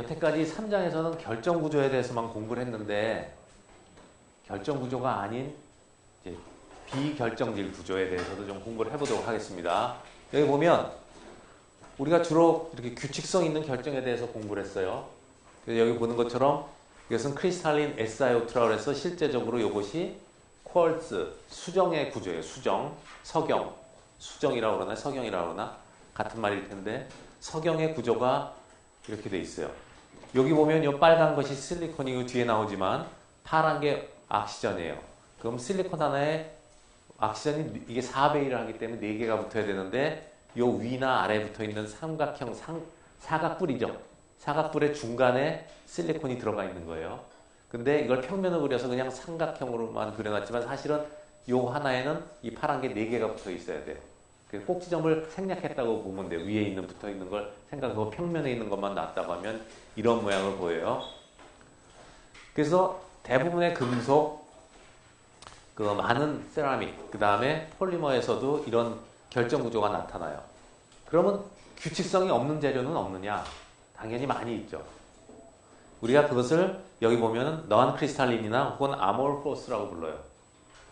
여태까지 3장에서는 결정 구조에 대해서만 공부를 했는데 결정 구조가 아닌 이제 비결정질 구조에 대해서도 좀 공부를 해보도록 하겠습니다. 여기 보면 우리가 주로 이렇게 규칙성 있는 결정에 대해서 공부를 했어요. 그래서 여기 보는 것처럼 이것은 크리스탈린 SiO2라고 해서 실제적으로 이것이 쿼르츠, 수정의 구조예요. 수정, 석영, 수정이라고 그러나 석영이라고 그러나 같은 말일 텐데 석영의 구조가 이렇게 돼 있어요. 여기 보면 이 빨간 것이 실리콘이고 뒤에 나오지만 파란 게 악시전이에요. 그럼 실리콘 하나에 악시전이 이게 4배 1을 하기 때문에 4개가 붙어야 되는데 요 위나 아래에 붙어 있는 삼각형 사각뿔이죠. 사각뿔의 중간에 실리콘이 들어가 있는 거예요. 근데 이걸 평면을 그려서 그냥 삼각형으로만 그려놨지만 사실은 요 하나에는 이 파란 게 4개가 붙어 있어야 돼요. 꼭지점을 생략했다고 보면 돼요. 위에 있는 붙어 있는 걸 생각하고 평면에 있는 것만 놨다고 하면 이런 모양을 보여요. 그래서 대부분의 금속, 그 많은 세라믹, 그 다음에 폴리머에서도 이런 결정 구조가 나타나요. 그러면 규칙성이 없는 재료는 없느냐? 당연히 많이 있죠. 우리가 그것을 여기 보면 너한 크리스탈린이나 혹은 아모르포스라고 불러요.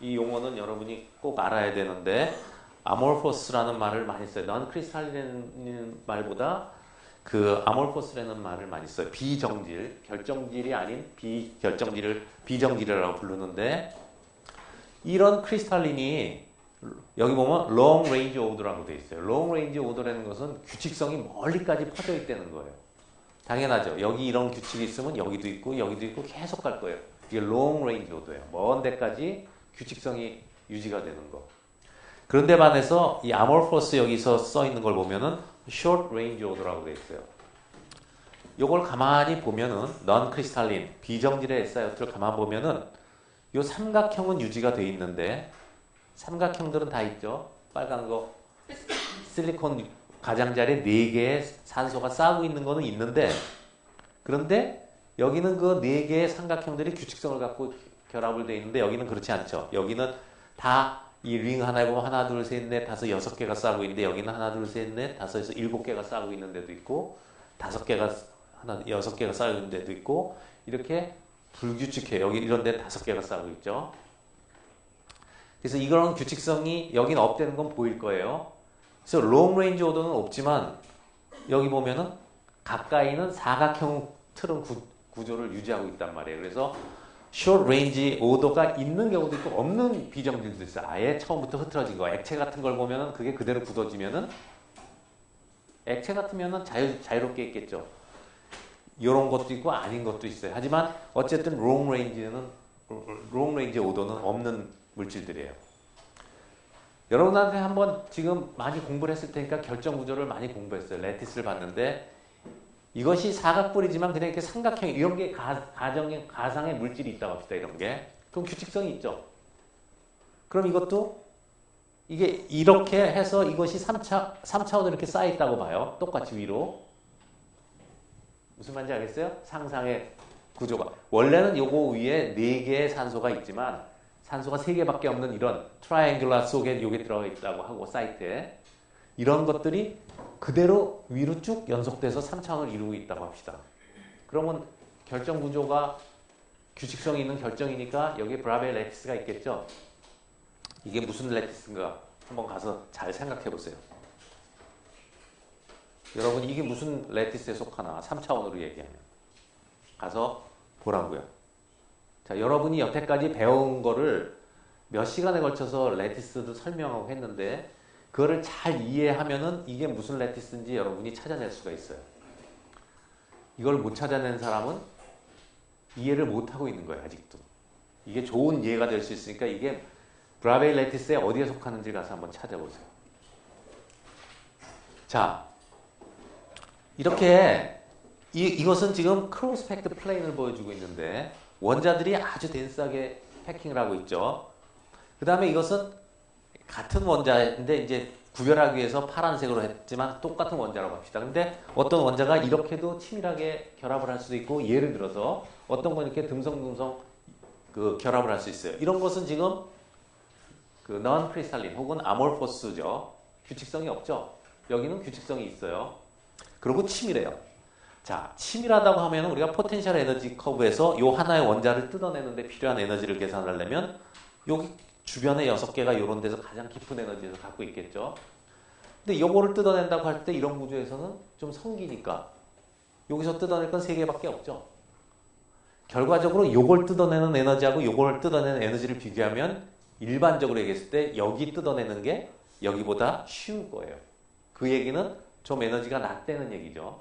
이 용어는 여러분이 꼭 알아야 되는데 아모르포스라는 말을 많이 써요. 너한 크리스탈린이라는 말보다 그 아모르포스라는 말을 많이 써요. 비정질, 결정질이 아닌 비결정질을 비정질이라고 부르는데 이런 크리스탈린이 여기 보면 long range order라고 되어 있어요. long range order라는 것은 규칙성이 멀리까지 퍼져 있다는 거예요. 당연하죠. 여기 이런 규칙이 있으면 여기도 있고 계속 갈 거예요. 이게 long range order예요. 먼 데까지 규칙성이 유지가 되는 거. 그런데 반해서 이 아모르포스 여기서 써 있는 걸 보면은 short range order라고 되어 있어요. 요걸 가만히 보면은 non crystalline 비정질의 SiO2를 가만 보면은 요 삼각형은 유지가 되어 있는데 삼각형들은 다 있죠. 빨간 거 실리콘 가장자리에 4개의 산소가 쌓고 있는 거는 있는데 그런데 여기는 그 4개의 삼각형들이 규칙성을 갖고 결합을 되어 있는데 여기는 그렇지 않죠. 여기는 다 이 링 하나에 보면 하나, 둘, 셋, 넷, 다섯, 6개가 쌓고 있는데 여기는 하나, 둘, 셋, 넷, 다섯에서 7개가 쌓고 있는 데도 있고 5개가 하나, 6개가 쌓고 있는 데도 있고 이렇게 불규칙해요. 여기 이런 데 5개가 쌓고 있죠. 그래서 이런 규칙성이 여기는 없다는 건 보일 거예요. 그래서 롱 레인지 오더는 없지만 여기 보면은 가까이는 사각형 틀은 구조를 유지하고 있단 말이에요. 그래서 숏 레인지 오더가 있는 경우도 있고 없는 비정질도 있어요. 아예 처음부터 흐트러진 거. 액체 같은 걸 보면은 그게 그대로 굳어지면은 액체 같으면은 자유롭게 있겠죠. 이런 것도 있고 아닌 것도 있어요. 하지만 어쨌든 롱 레인지 오더는 없는 물질들이에요. 여러분한테 한번 지금 많이 공부를 했을 테니까 결정 구조를 많이 공부했어요. 레티스를 봤는데 이것이 사각뿔이지만 그냥 이렇게 삼각형 이런 게 가상의 물질이 있다고 합시다. 이런 게. 그럼 규칙성이 있죠. 그럼 이것도 이게 이렇게 해서 이것이 3차원으로 이렇게 쌓여있다고 봐요. 똑같이 위로. 무슨 말인지 알겠어요? 상상의 구조가. 원래는 요거 위에 4개의 산소가 있지만 산소가 3개밖에 없는 이런 트라이앵글라 속에 이게 들어가 있다고 하고 사이트에 이런 것들이 그대로 위로 쭉 연속돼서 3차원을 이루고 있다고 합시다. 그러면 결정 구조가 규칙성이 있는 결정이니까 여기에 브라베 레티스가 있겠죠? 이게 무슨 레티스인가 한번 가서 잘 생각해 보세요. 여러분 이게 무슨 레티스에 속하나 3차원으로 얘기하면 가서 보라고요. 자, 여러분이 여태까지 배운 거를 몇 시간에 걸쳐서 레티스도 설명하고 했는데 그거를 잘 이해하면은 이게 무슨 레티스인지 여러분이 찾아낼 수가 있어요. 이걸 못 찾아낸 사람은 이해를 못하고 있는 거예요. 아직도. 이게 좋은 이해가 될 수 있으니까 이게 브라베이 레티스에 어디에 속하는지 가서 한번 찾아보세요. 자, 이렇게 이것은 지금 크로스팩트 플레인을 보여주고 있는데 원자들이 아주 덴스하게 패킹을 하고 있죠. 그 다음에 이것은 같은 원자인데 이제 구별하기 위해서 파란색으로 했지만 똑같은 원자라고 합시다. 근데 어떤 원자가 이렇게도 치밀하게 결합을 할 수도 있고 예를 들어서 어떤 건 이렇게 듬성듬성 그 결합을 할 수 있어요. 이런 것은 지금 그 non crystalline 혹은 amorphous죠. 규칙성이 없죠. 여기는 규칙성이 있어요. 그리고 치밀해요. 자, 치밀하다고 하면 우리가 포텐셜 에너지 커브에서 요 하나의 원자를 뜯어내는데 필요한 에너지를 계산하려면 여기 주변에 6개가 이런 데서 가장 깊은 에너지에서 갖고 있겠죠. 근데 요거를 뜯어낸다고 할 때 이런 구조에서는 좀 성기니까 여기서 뜯어낼 건 3개밖에 없죠. 결과적으로 요걸 뜯어내는 에너지하고 요걸 뜯어내는 에너지를 비교하면 일반적으로 얘기했을 때 여기 뜯어내는 게 여기보다 쉬운 거예요. 그 얘기는 좀 에너지가 낮다는 얘기죠.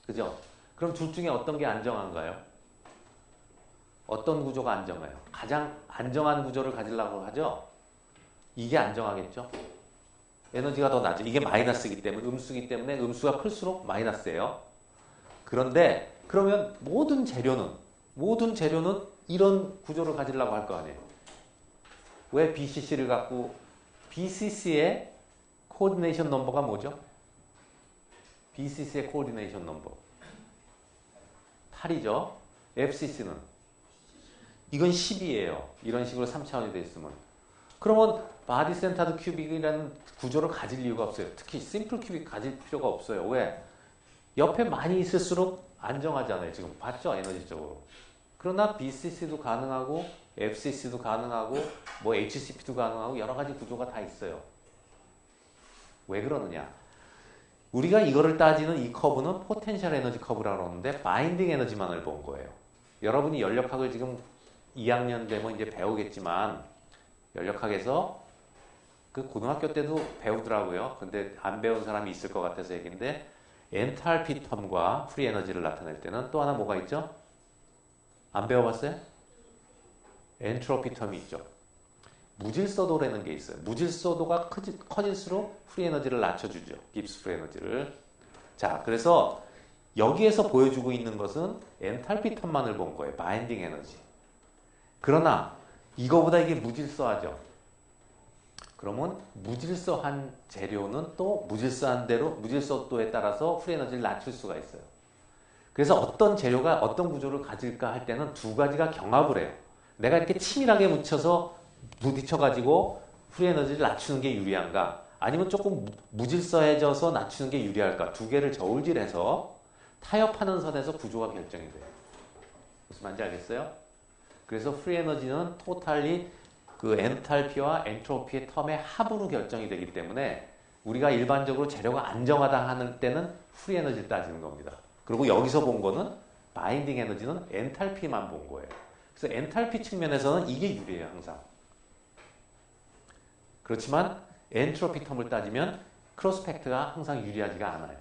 그죠? 그럼 둘 중에 어떤 게 안정한가요? 어떤 구조가 안정해요? 가장 안정한 구조를 가지려고 하죠? 이게 안정하겠죠? 에너지가 더 낮죠. 이게 마이너스이기 때문에, 음수이기 때문에 음수가 클수록 마이너스예요. 그런데 그러면 모든 재료는 이런 구조를 가지려고 할 거 아니에요. 왜 BCC를 갖고 BCC의 코디네이션 넘버가 뭐죠? BCC의 코디네이션 넘버 8이죠. FCC는 이건 10이에요. 이런 식으로 3차원이 돼 있으면. 그러면 바디 센터드 큐빅이라는 구조를 가질 이유가 없어요. 특히 심플 큐빅 가질 필요가 없어요. 왜? 옆에 많이 있을수록 안정하잖아요. 지금 봤죠? 에너지적으로. 그러나 BCC도 가능하고 FCC도 가능하고 뭐 HCP도 가능하고 여러 가지 구조가 다 있어요. 왜 그러느냐? 우리가 이거를 따지는 이 커브는 포텐셜 에너지 커브라고 하는데 바인딩 에너지만을 본 거예요. 여러분이 연력학을 지금 2학년 되면 이제 배우겠지만 연력학에서 그 고등학교 때도 배우더라고요. 근데 안 배운 사람이 있을 것 같아서 얘기인데 엔탈피 텀과 프리 에너지를 나타낼 때는 또 하나 뭐가 있죠? 안 배워봤어요? 엔트로피 텀이 있죠. 무질서도라는 게 있어요. 무질서도가 커질수록 프리 에너지를 낮춰주죠. 깁스 프리 에너지를. 자, 그래서 여기에서 보여주고 있는 것은 엔탈피 텀만을 본 거예요. 바인딩 에너지. 그러나 이거보다 이게 무질서하죠. 그러면 무질서한 재료는 또 무질서한 대로 무질서도에 따라서 프리 에너지를 낮출 수가 있어요. 그래서 어떤 재료가 어떤 구조를 가질까 할 때는 두 가지가 경합을 해요. 내가 이렇게 치밀하게 묻혀서 부딪혀가지고 프리 에너지를 낮추는 게 유리한가? 아니면 조금 무질서해져서 낮추는 게 유리할까? 두 개를 저울질해서 타협하는 선에서 구조가 결정이 돼요. 무슨 말인지 알겠어요? 그래서 프리 에너지는 토탈리 그 엔탈피와 엔트로피의 텀의 합으로 결정이 되기 때문에 우리가 일반적으로 재료가 안정하다 하는 때는 프리 에너지를 따지는 겁니다. 그리고 여기서 본 거는 바인딩 에너지는 엔탈피만 본 거예요. 그래서 엔탈피 측면에서는 이게 유리해요, 항상. 그렇지만 엔트로피 텀을 따지면 크로스펙트가 항상 유리하지가 않아요.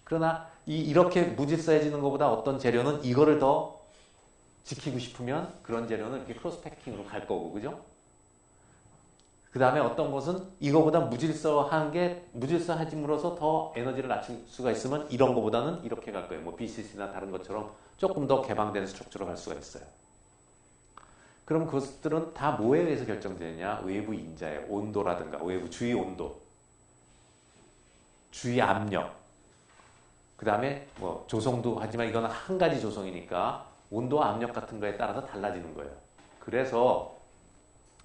그러나 이렇게 무질서해지는 것보다 어떤 재료는 이거를 더 지키고 싶으면 그런 재료는 이렇게 크로스패킹으로 갈 거고, 그죠? 그 다음에 어떤 것은 이거보다 무질서해짐으로써 더 에너지를 낮출 수가 있으면 이런 거보다는 이렇게 갈 거예요. 뭐 BCC나 다른 것처럼 조금 더 개방된 스트럭처로 갈 수가 있어요. 그럼 그것들은 다 뭐에 의해서 결정되느냐? 외부 인자예요. 온도라든가 외부 주위 온도, 주위 압력, 그 다음에 뭐 조성도 하지만 이건 한 가지 조성이니까 온도와 압력 같은 거에 따라서 달라지는 거예요. 그래서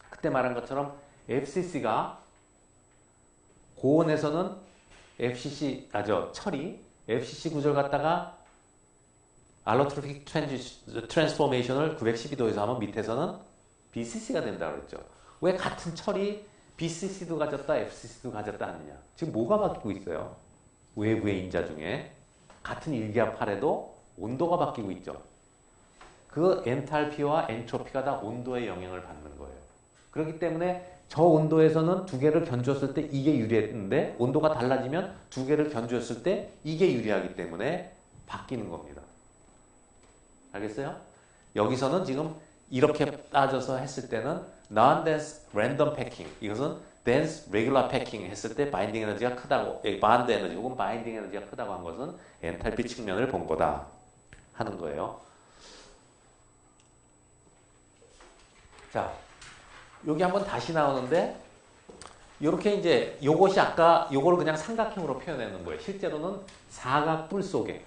그때 말한 것처럼 FCC가 고온에서는 철이 FCC 구조를 갖다가 알로트로픽 트랜스포메이션을 912도에서 하면 밑에서는 BCC가 된다고 그랬죠. 왜 같은 철이 BCC도 가졌다, FCC도 가졌다 하느냐? 지금 뭐가 바뀌고 있어요? 외부의 인자 중에 같은 일기압팔에도 온도가 바뀌고 있죠. 그 엔탈피와 엔트로피가 다 온도의 영향을 받는 거예요. 그렇기 때문에 저 온도에서는 두 개를 견주었을 때 이게 유리했는데 온도가 달라지면 두 개를 견주었을 때 이게 유리하기 때문에 바뀌는 겁니다. 알겠어요? 여기서는 지금 이렇게 따져서 했을 때는 non-dense random packing, 이것은 dense regular packing 했을 때 바인딩 에너지가 크다고, 바인드 에너지 혹은 바인딩 에너지가 크다고 한 것은 엔탈피 측면을 본 거다 하는 거예요. 자, 여기 한번 다시 나오는데 이렇게 이제 요것이 아까 요거를 그냥 삼각형으로 표현하는 거예요. 실제로는 사각뿔 속에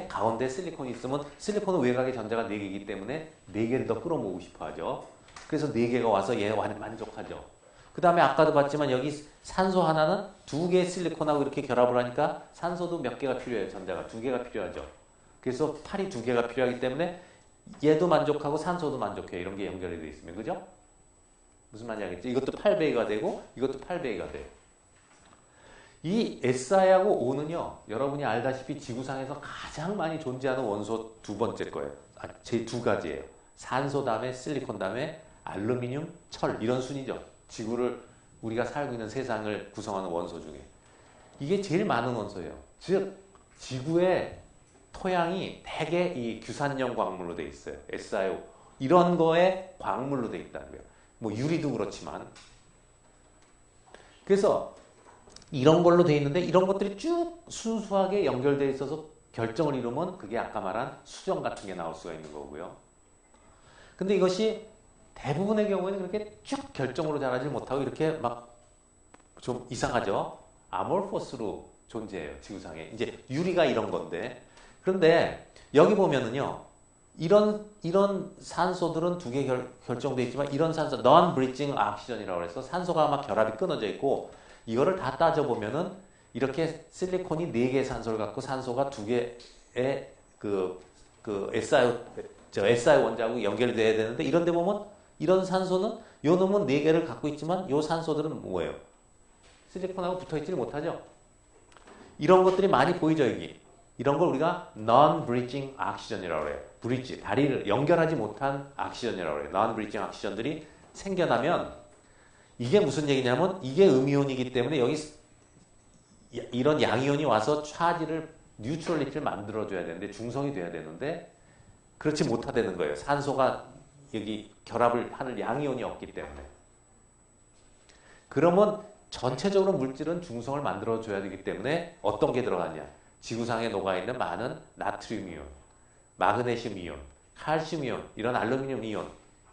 가운데 실리콘이 있으면 실리콘은 외곽에 전자가 4개이기 때문에 4개를 더 끌어모으고 싶어 하죠. 그래서 4개가 와서 얘 만족하죠. 그 그 다음에 아까도 봤지만 여기 산소 하나는 두 개의 실리콘하고 이렇게 결합을 하니까 산소도 몇 개가 필요해요. 전자가 두 개가 필요하죠. 그래서 팔이 두 개가 필요하기 때문에 얘도 만족하고 산소도 만족해요. 이런 게 연결이 되어 있으면. 그죠? 무슨 말인지 알겠죠? 이것도 8배가 되고 이것도 8배가 돼요. 이 Si하고 O는요. 여러분이 알다시피 지구상에서 가장 많이 존재하는 원소 두 번째 거예요. 제 두 가지예요. 산소 다음에 실리콘 다음에 알루미늄, 철 이런 순이죠. 지구를 우리가 살고 있는 세상을 구성하는 원소 중에. 이게 제일 많은 원소예요. 즉 지구의 토양이 대개 이 규산형 광물로 돼 있어요. SiO 이런 거에 광물로 돼 있다는 거예요. 뭐 유리도 그렇지만. 그래서 이런 걸로 돼 있는데 이런 것들이 쭉 순수하게 연결되어 있어서 결정을 이루면 그게 아까 말한 수정 같은 게 나올 수가 있는 거고요. 근데 이것이 대부분의 경우에는 그렇게 쭉 결정으로 자라지 못하고 이렇게 막 좀 이상하죠. 아몰포스로 존재해요. 지구상에. 이제 유리가 이런 건데. 그런데 여기 보면은요. 이런 산소들은 두 개 결정되어 있지만 이런 산소 non-bridging oxygen이라고 해서 산소가 막 결합이 끊어져 있고 이거를 다 따져보면은 이렇게 실리콘이 4개의 산소를 갖고 산소가 2개의 SI 원자하고 연결돼야 되는데 이런 데 보면 이런 산소는 요 놈은 4개를 갖고 있지만 요 산소들은 뭐예요? 실리콘하고 붙어있지 못하죠. 이런 것들이 많이 보이죠, 여기. 이런 걸 우리가 non-bridging oxygen이라고 해요. 브릿지, 다리를 연결하지 못한 oxygen이라고 해요. non-bridging oxygen들이 생겨나면 이게 무슨 얘기냐면 이게 음이온이기 때문에 여기 이런 양이온이 와서 차지를 뉴트럴리티를 만들어줘야 되는데 중성이 돼야 되는데 그렇지 못하다는 거예요. 산소가 여기 결합을 하는 양이온이 없기 때문에. 그러면 전체적으로 물질은 중성을 만들어줘야 되기 때문에 어떤 게 들어가냐. 지구상에 녹아있는 많은 나트륨 이온, 마그네슘 이온, 칼슘 이온, 이런 알루미늄 이온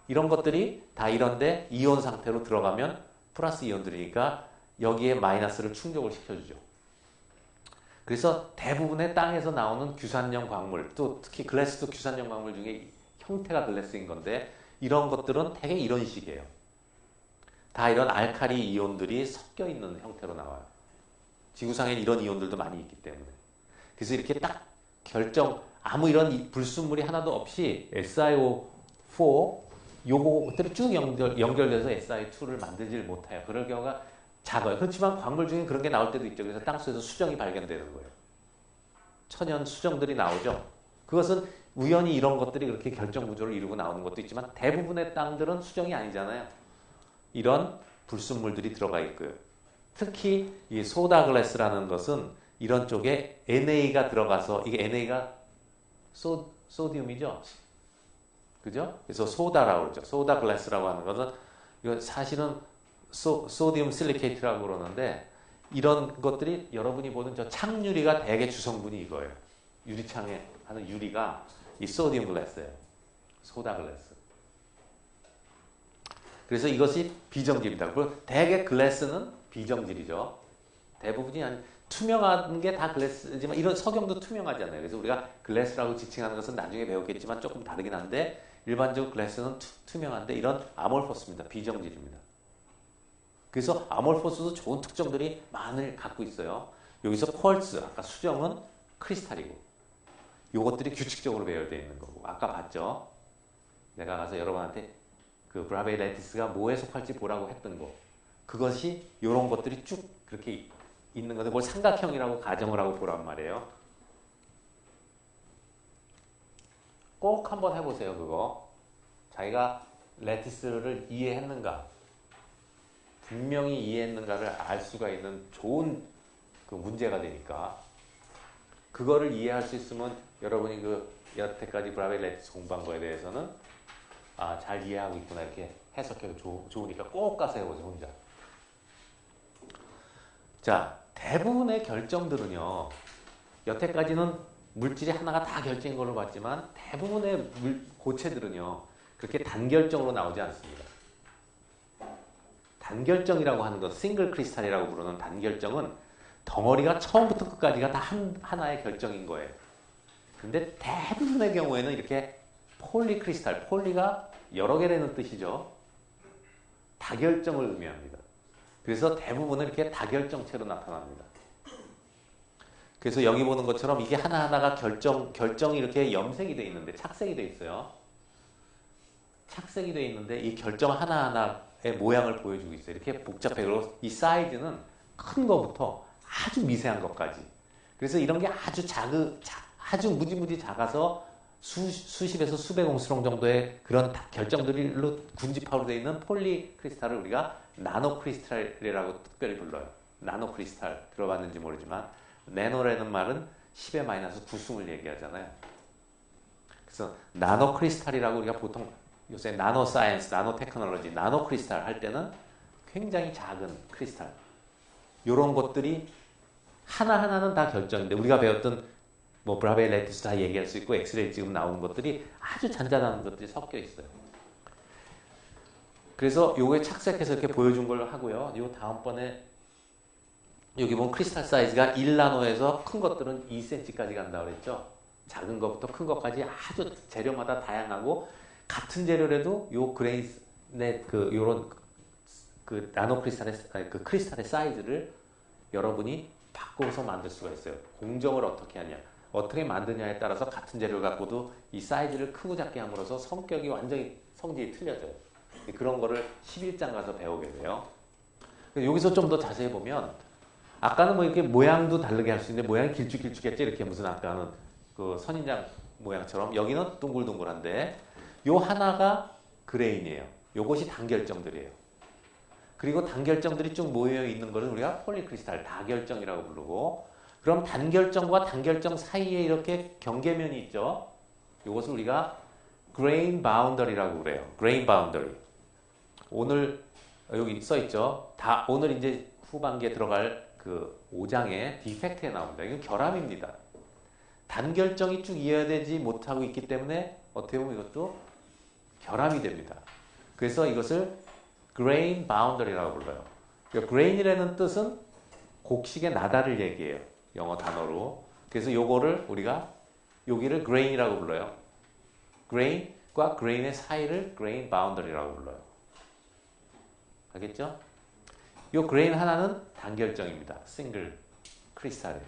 이런 것들이 다 이런데 이온 상태로 들어가면 플러스 이온들이니까 여기에 마이너스를 충족을 시켜주죠. 그래서 대부분의 땅에서 나오는 규산형 광물, 또 특히 글래스도 규산형 광물 중에 형태가 글래스인 건데 이런 것들은 되게 이런 식이에요. 다 이런 알칼리 이온들이 섞여 있는 형태로 나와요. 지구상엔 이런 이온들도 많이 있기 때문에. 그래서 이렇게 딱 아무 이런 불순물이 하나도 없이 SiO4 요것들이 쭉 연결돼서 SI2를 만들지를 못해요. 그럴 경우가 작아요. 그렇지만 광물 중에 그런 게 나올 때도 있죠. 그래서 땅속에서 수정이 발견되는 거예요. 천연 수정들이 나오죠. 그것은 우연히 이런 것들이 그렇게 결정 구조를 이루고 나오는 것도 있지만 대부분의 땅들은 수정이 아니잖아요. 이런 불순물들이 들어가 있고요. 특히 이 소다 글래스라는 것은 이런 쪽에 NA가 들어가서 이게 NA가 소디움이죠. 그죠? 그래서 소다라고 그러죠. 소다 글래스라고 하는 것은 이거 사실은 소디움 실리케이트라고 그러는데 이런 것들이 여러분이 보는 저 창유리가 대개 주성분이 이거예요. 유리창에 하는 유리가 이 소디움 글래스예요. 소다 글래스. 그래서 이것이 비정질이다. 그리고 대개 글래스는 비정질이죠. 대부분이 투명한 게 다 글래스지만 이런 석영도 투명하잖아요. 그래서 우리가 글래스라고 지칭하는 것은 나중에 배웠겠지만 조금 다르긴 한데 일반적으로 글래스는 투명한데 이런 아몰포스입니다. 비정질입니다. 그래서 아몰포스도 좋은 특성들이 많이 갖고 있어요. 여기서 쿼츠, 아까 수정은 크리스탈이고 이것들이 규칙적으로 배열되어 있는 거고 아까 봤죠? 내가 가서 여러분한테 그 브라베이 레티스가 뭐에 속할지 보라고 했던 거 그것이 이런 것들이 쭉 그렇게 있는 건데 그걸 삼각형이라고 가정을 하고 보란 말이에요. 꼭 한번 해보세요. 그거 자기가 레티스를 이해했는가 분명히 이해했는가를 알 수가 있는 좋은 그 문제가 되니까 그거를 이해할 수 있으면 여러분이 그 여태까지 브라베이 레티스 공부한 거에 대해서는 잘 이해하고 있구나 이렇게 해석해도 좋으니까 꼭 가서 해보세요. 혼자. 자, 대부분의 결정들은요. 여태까지는 물질이 하나가 다 결정인 걸로 봤지만 대부분의 고체들은요. 그렇게 단결정으로 나오지 않습니다. 단결정이라고 하는 것, 싱글 크리스탈이라고 부르는 단결정은 덩어리가 처음부터 끝까지가 다 하나의 결정인 거예요. 근데 대부분의 경우에는 이렇게 폴리 크리스탈, 폴리가 여러 개라는 뜻이죠. 다결정을 의미합니다. 그래서 대부분은 이렇게 다결정체로 나타납니다. 그래서 여기 보는 것처럼 이게 하나하나가 결정이 이렇게 염색이 돼 있는데, 착색이 돼 있어요. 착색이 돼 있는데 이 결정 하나하나의 모양을 보여주고 있어요. 이렇게 복잡해. 그리고 이 사이즈는 큰 거부터 아주 미세한 것까지. 그래서 이런 게 아주 무지무지 작아서 수십에서 수백 옹스롱 정도의 그런 결정들로 군집합으로 되어 있는 폴리크리스탈을 우리가 나노크리스탈이라고 특별히 불러요. 나노크리스탈 들어봤는지 모르지만 나노라는 말은 10의 마이너스 9승을 얘기하잖아요. 그래서 나노크리스탈이라고 우리가 보통 요새 나노사이언스, 나노테크놀로지, 나노크리스탈 할 때는 굉장히 작은 크리스탈 이런 것들이 하나하나는 다 결정인데 우리가 배웠던 뭐 브라베 레티스 다 얘기할 수 있고 엑스레이 지금 나오는 것들이 아주 잔잔한 것들이 섞여 있어요. 그래서 요게 착색해서 이렇게 보여준 걸 하고요. 요 다음번에 여기 보면 크리스탈 사이즈가 1나노에서 큰 것들은 2cm까지 간다고 그랬죠. 작은 것부터 큰 것까지 아주 재료마다 다양하고 같은 재료라도 요 그레인의 요런 나노 크리스탈의 그 크리스탈의 사이즈를 여러분이 바꿔서 만들 수가 있어요. 공정을 어떻게 하냐, 어떻게 만드냐에 따라서 같은 재료를 갖고도 이 사이즈를 크고 작게 함으로써 성격이 완전히 성질이 틀려져요. 그런 거를 11장 가서 배우게 돼요. 여기서 좀 더 자세히 보면 아까는 뭐 이렇게 모양도 다르게 할 수 있는데 모양이 길쭉길쭉했죠. 이렇게 무슨 아까는 그 선인장 모양처럼 여기는 둥글둥글한데 요 하나가 그레인이에요. 요것이 단결정들이에요. 그리고 단결정들이 쭉 모여 있는 것을 우리가 폴리크리스탈 다결정이라고 부르고 그럼 단결정과 단결정 사이에 이렇게 경계면이 있죠. 요것을 우리가 grain boundary라고 그래요. grain boundary. 오늘 여기 써 있죠. 오늘 이제 후반기에 들어갈 그 5장의 디펙트에 나옵니다. 이건 결함입니다. 단결정이 쭉 이어되지 못하고 있기 때문에 어떻게 보면 이것도 결함이 됩니다. 그래서 이것을 grain boundary라고 불러요. 그러니까 grain이라는 뜻은 곡식의 나다를 얘기해요. 영어 단어로. 그래서 요거를 우리가 여기를 grain이라고 불러요. grain과 grain의 사이를 grain boundary라고 불러요. 알겠죠? 요 grain 하나는 단결정입니다. 싱글 크리스탈이에요.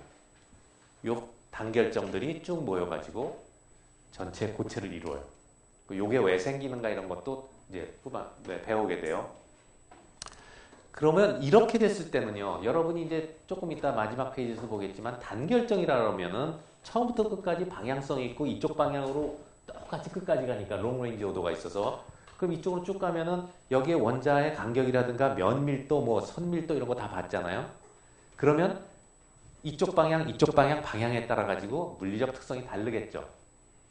요 단결정들이 쭉 모여가지고 전체 고체를 이루어요. 요게 왜 생기는가 이런 것도 이제 후반에 배우게 돼요. 그러면 이렇게 됐을 때는요, 여러분이 이제 조금 이따 마지막 페이지에서 보겠지만 단결정이라 그러면은 처음부터 끝까지 방향성이 있고 이쪽 방향으로 똑같이 끝까지 가니까 롱레인지 오도가 있어서 그럼 이쪽으로 쭉 가면은 여기에 원자의 간격이라든가 면밀도, 뭐 선밀도 이런 거 다 봤잖아요. 그러면 이쪽 방향, 방향에 따라 가지고 물리적 특성이 다르겠죠.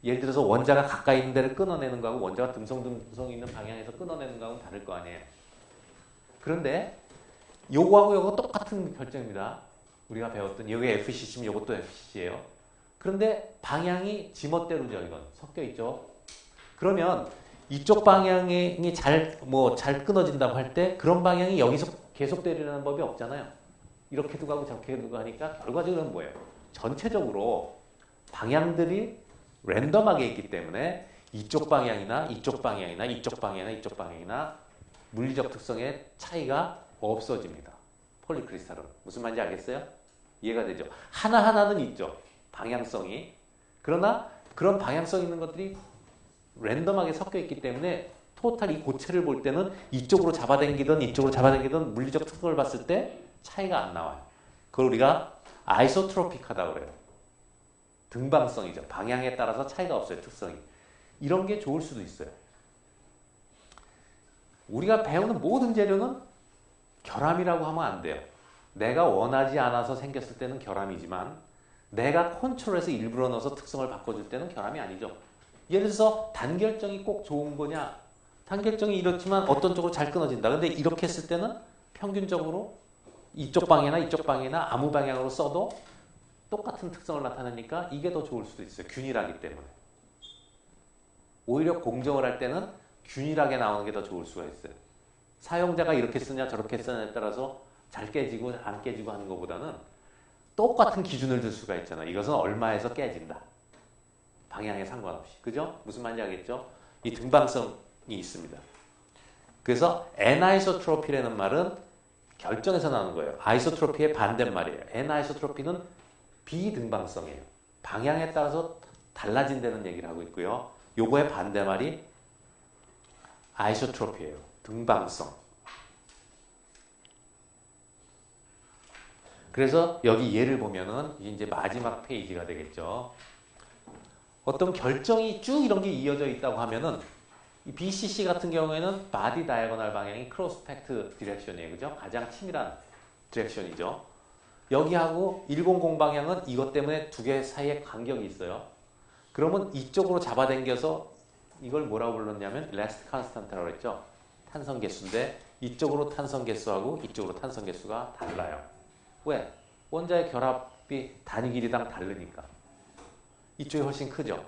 예를 들어서 원자가 가까이 있는 데를 끊어내는 거하고 원자가 듬성듬성 있는 방향에서 끊어내는 거하고는 다를 거 아니에요. 그런데 요거하고 요거 똑같은 결정입니다. 우리가 배웠던 요게 FCC면 요것도 FCC예요. 그런데 방향이 지멋대로죠. 이건 섞여 있죠. 그러면 이쪽 방향이 잘 끊어진다고 할 때 그런 방향이 여기서 계속되리라는 법이 없잖아요. 이렇게도 가고 저렇게도 가니까 결과적으로 뭐예요? 전체적으로 방향들이 랜덤하게 있기 때문에 이쪽 방향이나 이쪽 방향이나 이쪽 방향이나 이쪽 방향이나 물리적 특성의 차이가 없어집니다. 폴리크리스탈은. 무슨 말인지 알겠어요? 이해가 되죠? 하나하나는 있죠. 방향성이. 그러나 그런 방향성 있는 것들이 랜덤하게 섞여 있기 때문에 토탈 이 고체를 볼 때는 이쪽으로 잡아당기든 이쪽으로 잡아당기든 물리적 특성을 봤을 때 차이가 안 나와요. 그걸 우리가 아이소트로픽하다고 그래요. 등방성이죠. 방향에 따라서 차이가 없어요. 특성이. 이런 게 좋을 수도 있어요. 우리가 배우는 모든 재료는 결함이라고 하면 안 돼요. 내가 원하지 않아서 생겼을 때는 결함이지만 내가 컨트롤해서 일부러 넣어서 특성을 바꿔줄 때는 결함이 아니죠. 예를 들어서 단결정이 꼭 좋은 거냐? 단결정이 이렇지만 어떤 쪽으로 잘 끊어진다. 근데 이렇게 했을 때는 평균적으로 이쪽 방향이나 이쪽 방향이나 아무 방향으로 써도 똑같은 특성을 나타내니까 이게 더 좋을 수도 있어요. 균일하기 때문에. 오히려 공정을 할 때는 균일하게 나오는 게 더 좋을 수가 있어요. 사용자가 이렇게 쓰냐 저렇게 쓰냐에 따라서 잘 깨지고 안 깨지고 하는 것보다는 똑같은 기준을 들 수가 있잖아요. 이것은 얼마에서 깨진다. 방향에 상관없이. 그죠? 무슨 말인지 알겠죠? 이 등방성이 있습니다. 그래서 애나이소트로피라는 말은 결정에서 나오는 거예요. 아이소트로피의 반대말이에요. N-아이소트로피는 비등방성이에요. 방향에 따라서 달라진다는 얘기를 하고 있고요. 요거의 반대말이 아이소트로피예요. 등방성. 그래서 여기 예를 보면은 이제 마지막 페이지가 되겠죠. 어떤 결정이 쭉 이런 게 이어져 있다고 하면은 이 BCC 같은 경우에는 바디 다이아고널 방향이 크로스펙트 디렉션이에요. 그죠? 가장 치밀한 디렉션이죠. 여기하고 100 방향은 이것 때문에 두 개 사이에 간격이 있어요. 그러면 이쪽으로 잡아당겨서 이걸 뭐라고 불렀냐면 레스트 컨스탄트라고 했죠. 탄성 개수인데 이쪽으로 탄성 개수하고 이쪽으로 탄성 개수가 달라요. 왜? 원자의 결합이 단위 길이당 다르니까. 이쪽이 훨씬 크죠.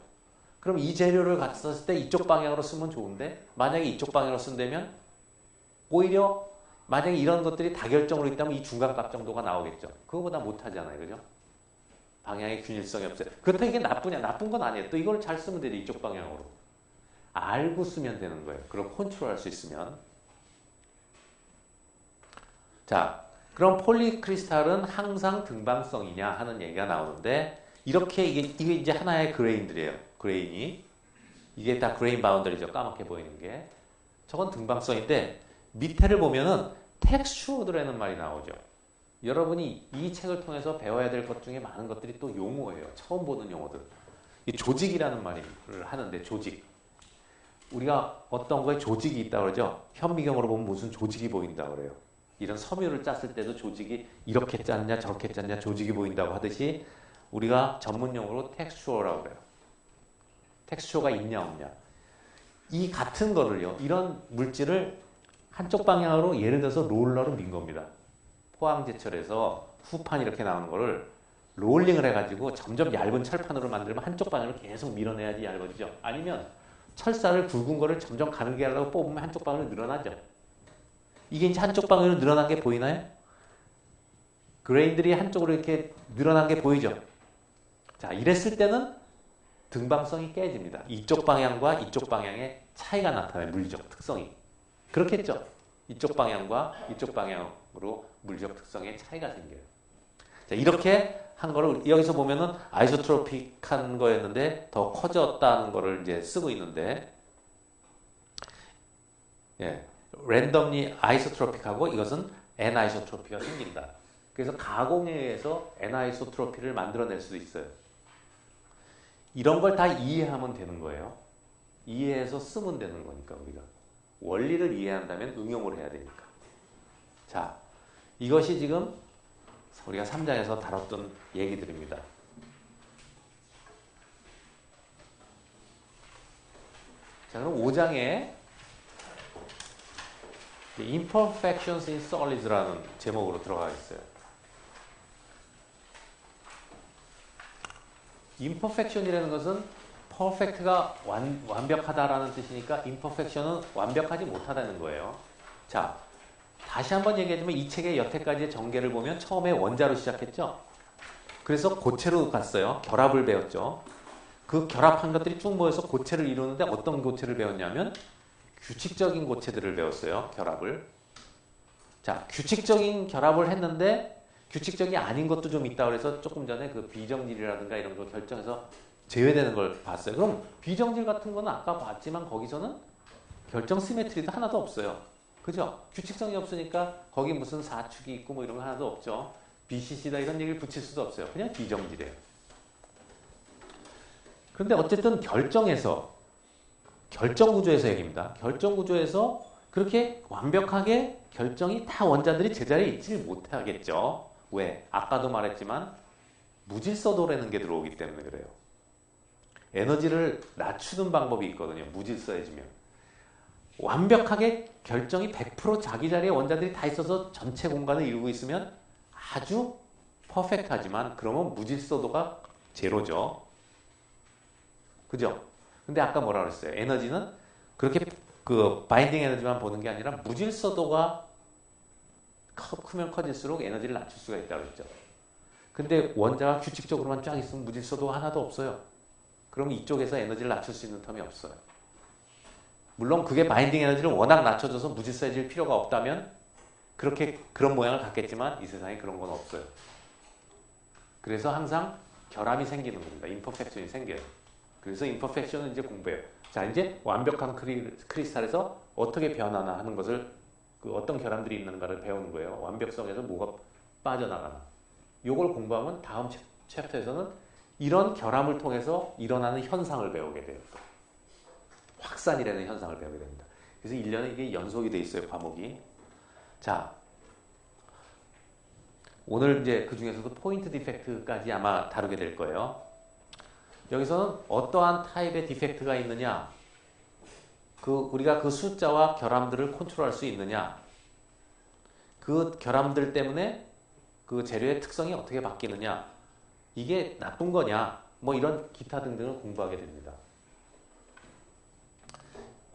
그럼 이 재료를 같이 썼을 때 이쪽 방향으로 쓰면 좋은데 만약에 이쪽 방향으로 쓴다면 오히려 만약에 이런 것들이 다결정으로 있다면 이 중간값 정도가 나오겠죠. 그거보다 못하잖아요. 그죠? 방향의 균일성이 없어요. 그렇다고 이게 나쁘냐? 나쁜 건 아니에요. 또 이걸 잘 쓰면 되죠. 이쪽 방향으로. 알고 쓰면 되는 거예요. 그럼 컨트롤할 수 있으면. 자, 그럼 폴리크리스탈은 항상 등방성이냐 하는 얘기가 나오는데 이렇게 이게 이제 하나의 그레인들이에요. 그레인이. 이게 다 그레인 바운더리죠. 까맣게 보이는 게. 저건 등방성인데 밑에를 보면은 텍스처드라는 말이 나오죠. 여러분이 이 책을 통해서 배워야 될 것 중에 많은 것들이 또 용어예요. 처음 보는 용어들. 이 조직이라는 말을 하는데 조직. 우리가 어떤 거에 조직이 있다고 그러죠. 현미경으로 보면 무슨 조직이 보인다고 그래요. 이런 섬유를 짰을 때도 조직이 이렇게 짰냐 저렇게 짰냐 조직이 보인다고 하듯이 우리가 전문 용어로 텍스처라고 그래요. 텍스처가 있냐 없냐. 이 같은 거를요. 이런 물질을 한쪽 방향으로 예를 들어서 롤러로 민 겁니다. 포항제철에서 후판 이렇게 나오는 거를 롤링을 해가지고 점점 얇은 철판으로 만들면 한쪽 방향으로 계속 밀어내야지 얇아지죠. 아니면 철사를 굵은 거를 점점 가늘게 하려고 뽑으면 한쪽 방향으로 늘어나죠. 이게 이제 한쪽 방향으로 늘어난 게 보이나요? 그레인들이 한쪽으로 이렇게 늘어난 게 보이죠. 자, 이랬을 때는 등방성이 깨집니다. 이쪽 방향과 이쪽 방향의 차이가 나타나요. 물리적 특성이. 그렇겠죠. 이쪽 방향과 이쪽 방향으로 물리적 특성의 차이가 생겨요. 자, 이렇게 한 거를 여기서 보면은 아이소트로픽한 거였는데 더 커졌다는 거를 이제 쓰고 있는데, 예, 랜덤리 아이소트로픽하고 이것은 N-아이소트로피가 생긴다. 그래서 가공에 의해서 N-아이소트로피를 만들어낼 수도 있어요. 이런 걸 다 이해하면 되는 거예요. 이해해서 쓰면 되는 거니까 우리가. 원리를 이해한다면 응용을 해야 되니까. 자, 이것이 지금 우리가 3장에서 다뤘던 얘기들입니다. 자, 그럼 5장에 Imperfections in Solids라는 제목으로 들어가 있어요. Imperfection이라는 것은 perfect가 완벽하다라는 뜻이니까 imperfection은 완벽하지 못하다는 거예요. 자, 다시 한번 얘기하지만 이 책의 여태까지의 전개를 보면 처음에 원자로 시작했죠. 그래서 고체로 갔어요. 결합을 배웠죠. 그 결합한 것들이 쭉 모여서 고체를 이루는데 어떤 고체를 배웠냐면 규칙적인 고체들을 배웠어요. 결합을. 자, 규칙적인 결합을 했는데 규칙적이 아닌 것도 좀 있다고 해서 조금 전에 그 비정질이라든가 이런 걸 결정해서 제외되는 걸 봤어요. 그럼 비정질 같은 거는 아까 봤지만 거기서는 결정 시메트리도 하나도 없어요. 그죠? 규칙성이 없으니까 거기 무슨 사축이 있고 뭐 이런 거 하나도 없죠. BCC다 이런 얘기를 붙일 수도 없어요. 그냥 비정질이에요. 그런데 어쨌든 결정에서 결정구조에서 얘기입니다. 결정구조에서 그렇게 완벽하게 결정이 다 원자들이 제자리에 있지 못하겠죠. 왜? 아까도 말했지만 무질서도라는 게 들어오기 때문에 그래요. 에너지를 낮추는 방법이 있거든요. 무질서해지면. 완벽하게 결정이 100% 자기 자리에 원자들이 다 있어서 전체 공간을 이루고 있으면 아주 퍼펙트하지만 그러면 무질서도가 제로죠. 그죠? 근데 아까 뭐라 그랬어요? 에너지는 그렇게 그 바인딩 에너지만 보는 게 아니라 무질서도가 크면 커질수록 에너지를 낮출 수가 있다고 했죠. 근데 원자가 규칙적으로만 쫙 있으면 무질서도가 하나도 없어요. 그럼 이쪽에서 에너지를 낮출 수 있는 텀이 없어요. 물론 그게 바인딩 에너지를 워낙 낮춰줘서 무질서해질 필요가 없다면 그런 모양을 갖겠지만 이 세상에 그런 건 없어요. 그래서 항상 결함이 생기는 겁니다. 임퍼펙션이 생겨요. 그래서 임퍼펙션은 이제 공부해요. 자, 이제 완벽한 크리스탈에서 어떻게 변하나 하는 것을 그 어떤 결함들이 있는가를 배우는 거예요. 완벽성에서 뭐가 빠져나가나. 요걸 공부하면 다음 챕터에서는 이런 결함을 통해서 일어나는 현상을 배우게 돼요. 확산이라는 현상을 배우게 됩니다. 그래서 1년에 이게 연속이 돼 있어요, 과목이. 자, 오늘 이제 그 중에서도 포인트 디펙트까지 아마 다루게 될 거예요. 여기서는 어떠한 타입의 디펙트가 있느냐, 우리가 그 숫자와 결함들을 컨트롤할 수 있느냐, 그 결함들 때문에 그 재료의 특성이 어떻게 바뀌느냐, 이게 나쁜 거냐, 뭐 이런 기타 등등을 공부하게 됩니다.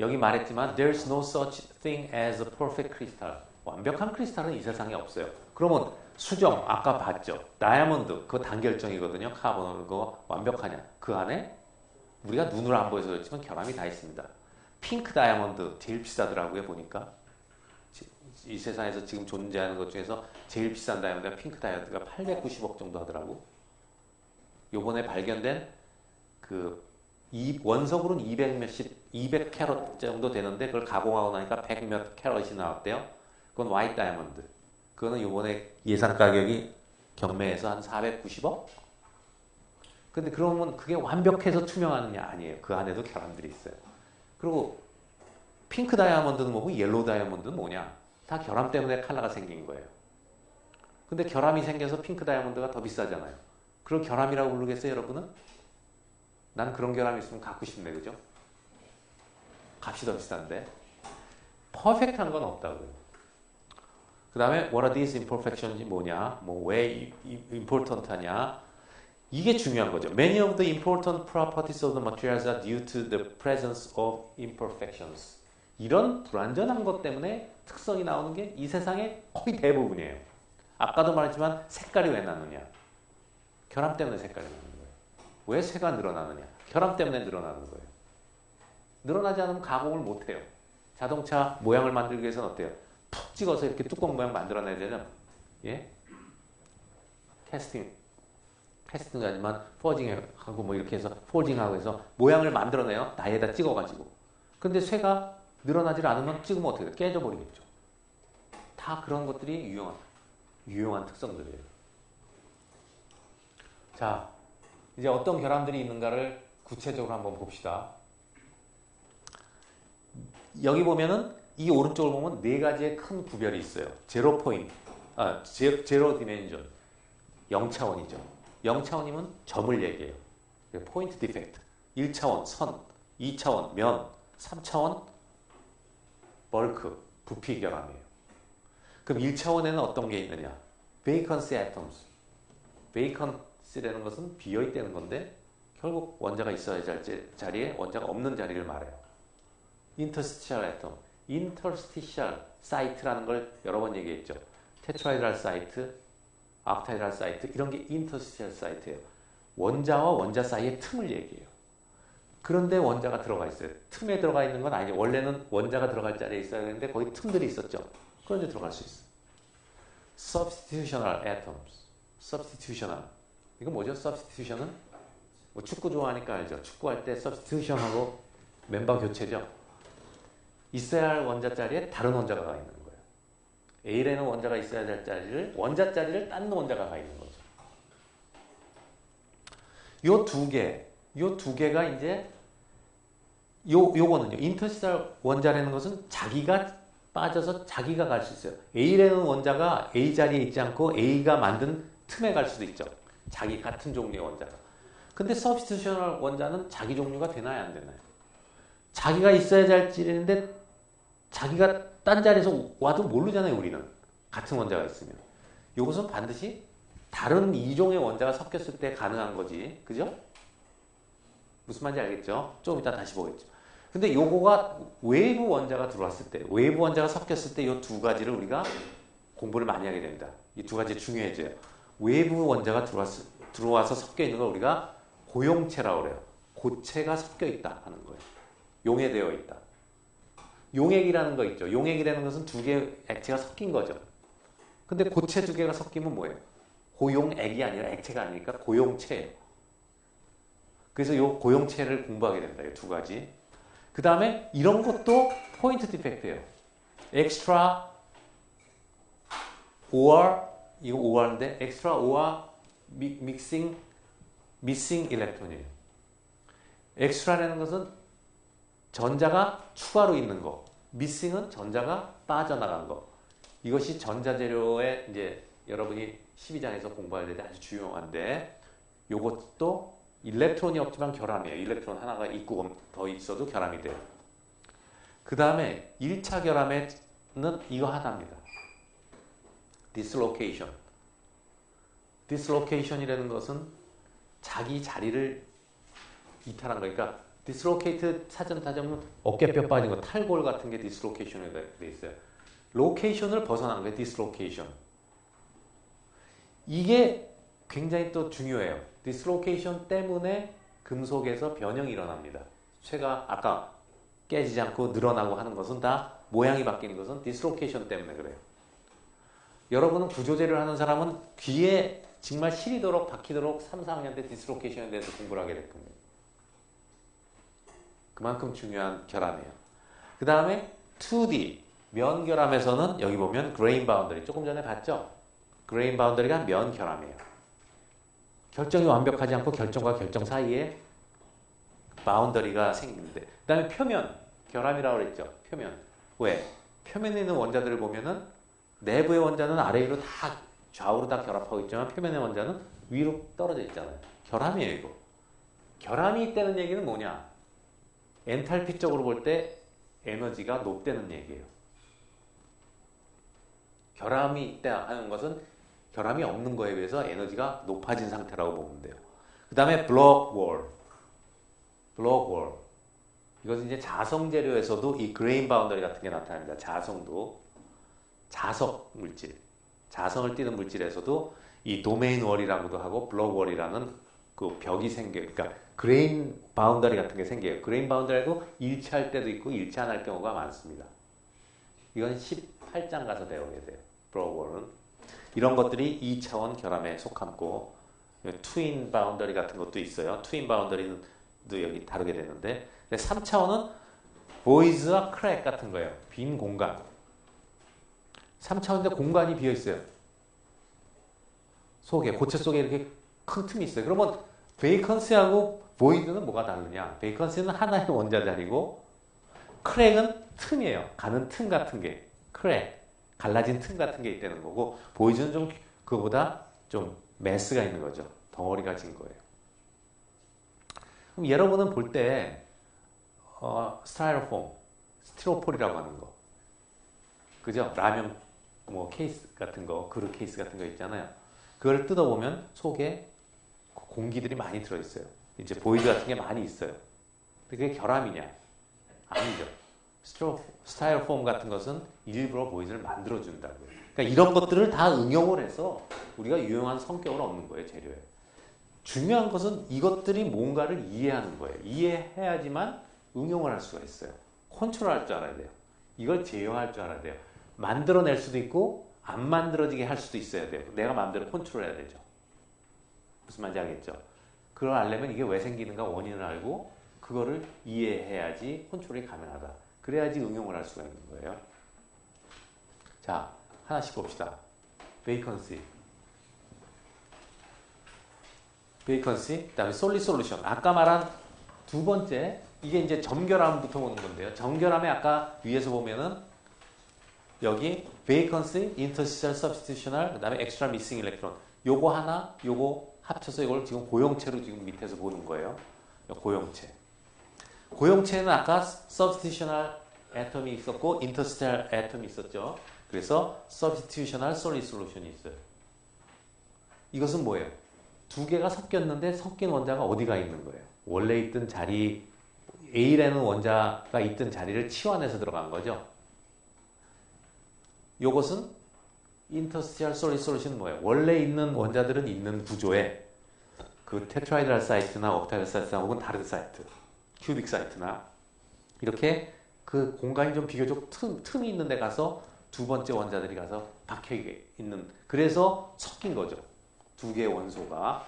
여기 말했지만 there's no such thing as a perfect crystal. 완벽한 크리스탈은 이 세상에 없어요. 그러면 수정, 아까 봤죠. 다이아몬드, 그거 단결정이거든요. 카본, 그거 완벽하냐. 그 안에 우리가 눈으로 안 보여서 그렇지만 결함이 다 있습니다. 핑크 다이아몬드 제일 비싸더라고요, 보니까. 이 세상에서 지금 존재하는 것 중에서 제일 비싼 다이아몬드가 핑크 다이아몬드가 890억 정도 하더라고. 요번에 발견된 원석으로는 200 캐럿 정도 되는데 그걸 가공하고 나니까 100 몇 캐럿이 나왔대요. 그건 화이트 다이아몬드. 그거는 요번에 예상 가격이 경매에서 한 490억? 근데 그러면 그게 완벽해서 투명하느냐? 아니에요. 그 안에도 결함들이 있어요. 그리고 핑크 다이아몬드는 뭐고 옐로우 다이아몬드는 뭐냐? 다 결함 때문에 컬러가 생긴 거예요. 근데 결함이 생겨서 핑크 다이아몬드가 더 비싸잖아요. 그걸 결함이라고 부르겠어요, 여러분은? 난 그런 결함이 있으면 갖고 싶네, 그죠? 값이 더 비싼데. 퍼펙트한 건 없다고요. 그 다음에 what are these imperfections이 뭐냐, 뭐 왜 important하냐, 이게 중요한 거죠. Many of the important properties of the materials are due to the presence of imperfections. 이런 불완전한 것 때문에 특성이 나오는 게 이 세상의 거의 대부분이에요. 아까도 말했지만 색깔이 왜 나느냐, 결함 때문에 색깔이 나는 거예요. 왜 새가 늘어나느냐, 결함 때문에 늘어나는 거예요. 늘어나지 않으면 가공을 못해요. 자동차 모양을 만들기 위해서는 어때요? 푹 찍어서 이렇게 뚜껑 모양 만들어내야 되죠. 예? 캐스팅이 아니지만 포징하고 뭐 이렇게 해서 포징하고 해서 모양을 만들어내요. 나에다 찍어가지고. 근데 쇠가 늘어나질 않으면 찍으면 어떻게 돼요? 깨져버리겠죠. 다 그런 것들이 유용한 특성들이에요. 자, 이제 어떤 결함들이 있는가를 구체적으로 한번 봅시다. 여기 보면은 이 오른쪽을 보면 네 가지의 큰 구별이 있어요. 제로 포인트, 제로 디멘전, 0차원이죠. 0차원이면 점을 얘기해요. 포인트 디펙트. 1차원 선, 2차원 면, 3차원 벌크, 부피 결함이에요. 그럼 1차원에는 어떤 게 있느냐? vacancy atoms. vacancy라는 것은 비어있다는 건데 결국 원자가 있어야 할 자리에 원자가 없는 자리를 말해요. interstitial atom. interstitial site라는 걸 여러 번 얘기했죠. 테트라이드랄 사이트, 옥타이드랄 사이트, 이런 게 interstitial site예요. 원자와 원자 사이의 틈을 얘기해요. 그런데 원자가 들어가 있어요. 틈에 들어가 있는 건 아니에요. 원래는 원자가 들어갈 자리에 있어야 되는데 거기 틈들이 있었죠. 그런데 들어갈 수 있어요. substitutional atoms. substitutional. 이거 뭐죠? substitution은? 뭐 축구 좋아하니까 알죠. 축구할 때 substitution하고 멤버 교체죠. 있어야 할 원자 자리에 다른 원자가 가 있는 거예요. A라는 원자가 있어야 될 자리를 원자 자리를 딴 원자가 가 있는 거죠. 요 두 개가 이제 요거는요. 인터스텔 원자라는 것은 자기가 빠져서 자기가 갈 수 있어요. A라는 원자가 A 자리에 있지 않고 A가 만든 틈에 갈 수도 있죠. 자기 같은 종류의 원자가. 근데 서브스티튜셔널 원자는 자기 종류가 되나요, 안 되나요? 자기가 있어야 될 자리인데 자기가 딴 자리에서 와도 모르잖아요, 우리는. 같은 원자가 있으면. 이것은 반드시 다른 이종의 원자가 섞였을 때 가능한 거지. 그죠? 무슨 말인지 알겠죠? 좀 이따 다시 보겠죠. 근데 요거가 외부 원자가 들어왔을 때, 외부 원자가 섞였을 때 이 두 가지를 우리가 공부를 많이 하게 됩니다. 이 두 가지 중요해져요. 외부 원자가 들어와서 섞여 있는 걸 우리가 고용체라고 그래요. 고체가 섞여 있다 하는 거예요. 용해되어 있다. 용액이라는 거 있죠. 용액이라는 것은 두 개의 액체가 섞인 거죠. 근데 고체 두 개가 섞이면 뭐예요? 고용액이 아니라 액체가 아니니까 고용체예요. 그래서 요 고용체를 공부하게 됩니다. 이 두 가지. 그 다음에 이런 것도 포인트 디펙트예요. extra or 이거 OR인데 extra or missing electron이에요. extra라는 것은 전자가 추가로 있는 거, missing은 전자가 빠져나간 거. 이것이 전자재료에 이제 여러분이 12장에서 공부할 때 아주 중요한데 요것도 일렉트론이 없지만 결함이에요. 일렉트론 하나가 있고 더 있어도 결함이 돼요. 그 다음에 1차 결함에는 이거 하나입니다. dislocation. dislocation이라는 것은 자기 자리를 이탈한 거니까 dislocate 사전 타자면 어깨뼈 빠진 거 탈골 같은 게 dislocation에 돼 있어요. location을 벗어난 거예요. dislocation. 이게 굉장히 또 중요해요. dislocation 때문에 금속에서 변형이 일어납니다. 쇠가 아까 깨지지 않고 늘어나고 하는 것은 다 모양이 바뀌는 것은 dislocation 때문에 그래요. 여러분은 구조재를 하는 사람은 귀에 정말 시리도록 박히도록 3, 4학년 때 dislocation에 대해서 공부를 하게 될 겁니다. 그만큼 중요한 결함이에요. 그 다음에 2D 면 결함에서는 여기 보면 grain boundary 조금 전에 봤죠? grain boundary가 면 결함이에요. 결정이 완벽하지 않고 결정과 결정 사이에 바운더리가 생기는데 그 다음에 표면 결함이라고 그랬죠. 표면. 왜? 표면에 있는 원자들을 보면은 내부의 원자는 아래 위로 다 좌우로 다 결합하고 있지만 표면의 원자는 위로 떨어져 있잖아요. 결함이에요 이거. 결함이 있다는 얘기는 뭐냐? 엔탈피적으로 볼 때 에너지가 높다는 얘기예요. 결함이 있다 하는 것은 결함이 없는 거에 비해서 에너지가 높아진 상태라고 보면 돼요. 그 다음에 블록 월. 이것은 이제 자성 재료에서도 이 그레인 바운더리 같은 게 나타납니다. 자성도. 자석 물질. 자성을 띠는 물질에서도 이 도메인 월이라고도 하고 블록 월이라는 그 벽이 생겨요. 그러니까 그레인 바운더리 같은 게 생겨요. 그레인 바운더리도 일치할 때도 있고 일치 안 할 경우가 많습니다. 이건 18장 가서 배우게 돼요. 블록 월은. 이런 것들이 2차원 결함에 속함고 트윈 바운더리 같은 것도 있어요. 트윈 바운더리도 여기 다루게 되는데 3차원은 보이즈와 크랙 같은 거예요. 빈 공간. 3차원인데 공간이 비어 있어요. 속에 고체 속에 이렇게 큰 틈이 있어요. 그러면 베이컨스하고 보이드는 뭐가 다르냐? 베이컨스는 하나의 원자 자리고 크랙은 틈이에요. 가는 틈 같은 게 크랙. 갈라진 틈 같은 게 있다는 거고 보이즈는 좀 그거보다 좀 매스가 있는 거죠. 덩어리가 진 거예요. 그럼 여러분은 볼 때 스타이로폼, 스티로폴이라고 하는 거 그죠? 라면 뭐 케이스 같은 거 그릇 케이스 같은 거 있잖아요. 그걸 뜯어보면 속에 공기들이 많이 들어있어요. 이제 보이드 같은 게 많이 있어요. 근데 그게 결함이냐? 아니죠. 스타이로폼 같은 것은 일부러 보이즈를 만들어준다고요. 그러니까 이런 것들을 다 응용을 해서 우리가 유용한 성격을 얻는 거예요, 재료에. 중요한 것은 이것들이 뭔가를 이해하는 거예요. 이해해야지만 응용을 할 수가 있어요. 컨트롤할 줄 알아야 돼요. 이걸 제어할 줄 알아야 돼요. 만들어낼 수도 있고 안 만들어지게 할 수도 있어야 돼요. 내가 마음대로 컨트롤해야 되죠. 무슨 말인지 알겠죠? 그걸 알려면 이게 왜 생기는가 원인을 알고 그거를 이해해야지 컨트롤이 가능하다. 그래야지 응용을 할 수가 있는 거예요. 자, 하나씩 봅시다. 베이컨시, 그 다음에 솔리 솔루션. 아까 말한 두 번째, 이게 이제 점결함부터 오는 건데요. 점결함에 아까 위에서 보면은 여기 베이컨시, 인터스티셜 서브스티튜셔널, 그 다음에 엑스트라 미싱 일렉트론. 요거 하나, 요거 합쳐서 이걸 지금 고용체로 지금 밑에서 보는 거예요. 고용체. 고용체는 아까 substitutional atom이 있었고 interstitial atom이 있었죠. 그래서 substitutional solid solution이 있어요. 이것은 뭐예요? 두 개가 섞였는데 섞인 원자가 어디가 있는 거예요? 원래 있던 자리, A라는 원자가 있던 자리를 치환해서 들어간 거죠. 이것은 interstitial solid solution은 뭐예요? 원래 있는 원자들은 있는 구조에 그 테트라이드랄 사이트나 옥타이드 사이트나 혹은 다른 사이트 큐빅 사이트나 이렇게 그 공간이 좀 비교적 틈이 있는 데 가서 두 번째 원자들이 가서 박혀 있는, 그래서 섞인 거죠. 두 개의 원소가.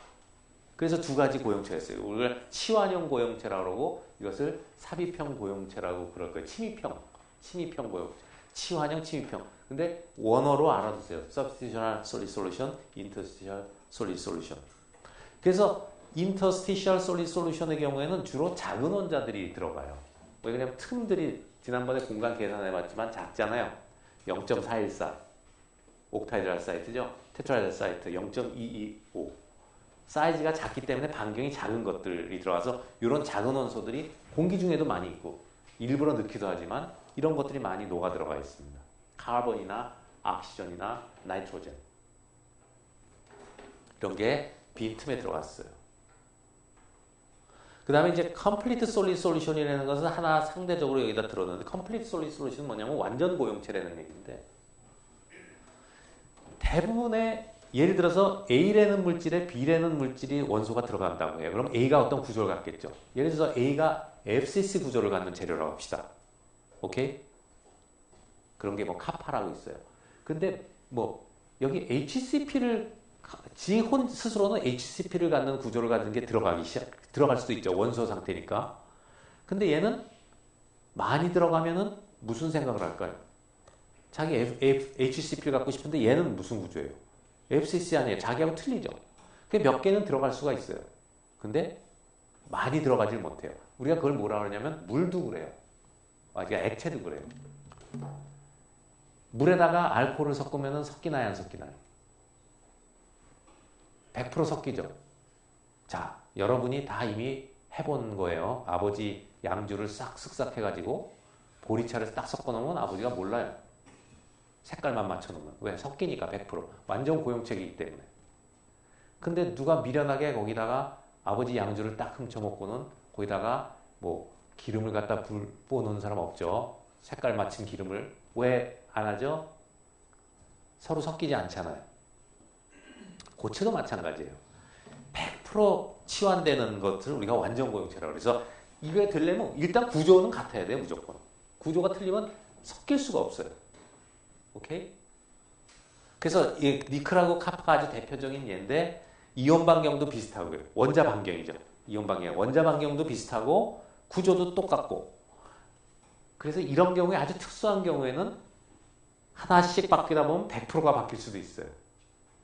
그래서 두 가지 고용체가 있어요. 우리가 치환형 고용체라고 그러고 이것을 삽입형 고용체라고 그럴 거예요. 침입형 고용체. 치환형, 침입형. 근데 원어로 알아두세요. Substitutional solid solution, interstitial solid solution. 그래서 interstitial solid solution의 경우에는 주로 작은 원자들이 들어가요. 왜냐하면 틈들이 지난번에 공간 계산해봤지만 작잖아요. 0.414 옥타이드랄 사이트죠. 테트라이드 사이트 0.225 사이즈가 작기 때문에 반경이 작은 것들이 들어가서 이런 작은 원소들이 공기 중에도 많이 있고 일부러 넣기도 하지만 이런 것들이 많이 녹아 들어가 있습니다. 카본이나 오크시전이나 나이트로젠 이런 게 빈틈에 들어갔어요. 그 다음에 이제 complete solid solution이라는 것은 하나 상대적으로 여기다 들었는데 complete solid solution은 뭐냐면 완전 고용체라는 얘기인데 대부분의 예를 들어서 A라는 물질에 B라는 물질이 원소가 들어간다고 해요. 그럼 A가 어떤 구조를 갖겠죠? 예를 들어서 A가 FCC 구조를 갖는 재료라고 합시다. 오케이? 그런 게 뭐 카파라고 있어요. 근데 뭐 여기 HCP를 지 스스로는 HCP를 갖는 구조를 갖는 게 들어갈 수도 있죠. 원소 상태니까. 근데 얘는 많이 들어가면은 무슨 생각을 할까요? 자기 HCP를 갖고 싶은데 얘는 무슨 구조예요? FCC 아니에요. 자기하고 틀리죠. 몇 개는 들어갈 수가 있어요. 근데 많이 들어가질 못해요. 우리가 그걸 뭐라 그러냐면 물도 그래요. 그러니까 액체도 그래요. 물에다가 알코올을 섞으면 섞이나요? 안 섞이나요? 100% 섞이죠. 자, 여러분이 다 이미 해본 거예요. 아버지 양주를 싹 쓱싹 보리차를 딱 섞어놓으면 아버지가 몰라요. 색깔만 맞춰놓으면. 왜? 섞이니까 100%. 완전 고용체이기 때문에. 근데 누가 미련하게 거기다가 아버지 양주를 딱 훔쳐먹고는 거기다가 뭐 기름을 갖다 부어놓은 사람 없죠. 색깔 맞춘 기름을. 왜 안 하죠? 서로 섞이지 않잖아요. 고체도 마찬가지예요. 100% 치환되는 것을 우리가 완전 고용체라고 그래서 이게 되려면 일단 구조는 같아야 돼요. 무조건. 구조가 틀리면 섞일 수가 없어요. 오케이? 그래서 이 니켈하고 카파가 아주 대표적인 예인데 이온 반경도 비슷하고요. 원자 반경이죠. 이온 반경. 원자 반경도 비슷하고 구조도 똑같고 그래서 이런 경우에 아주 특수한 경우에는 하나씩 바뀌다 보면 100%가 바뀔 수도 있어요.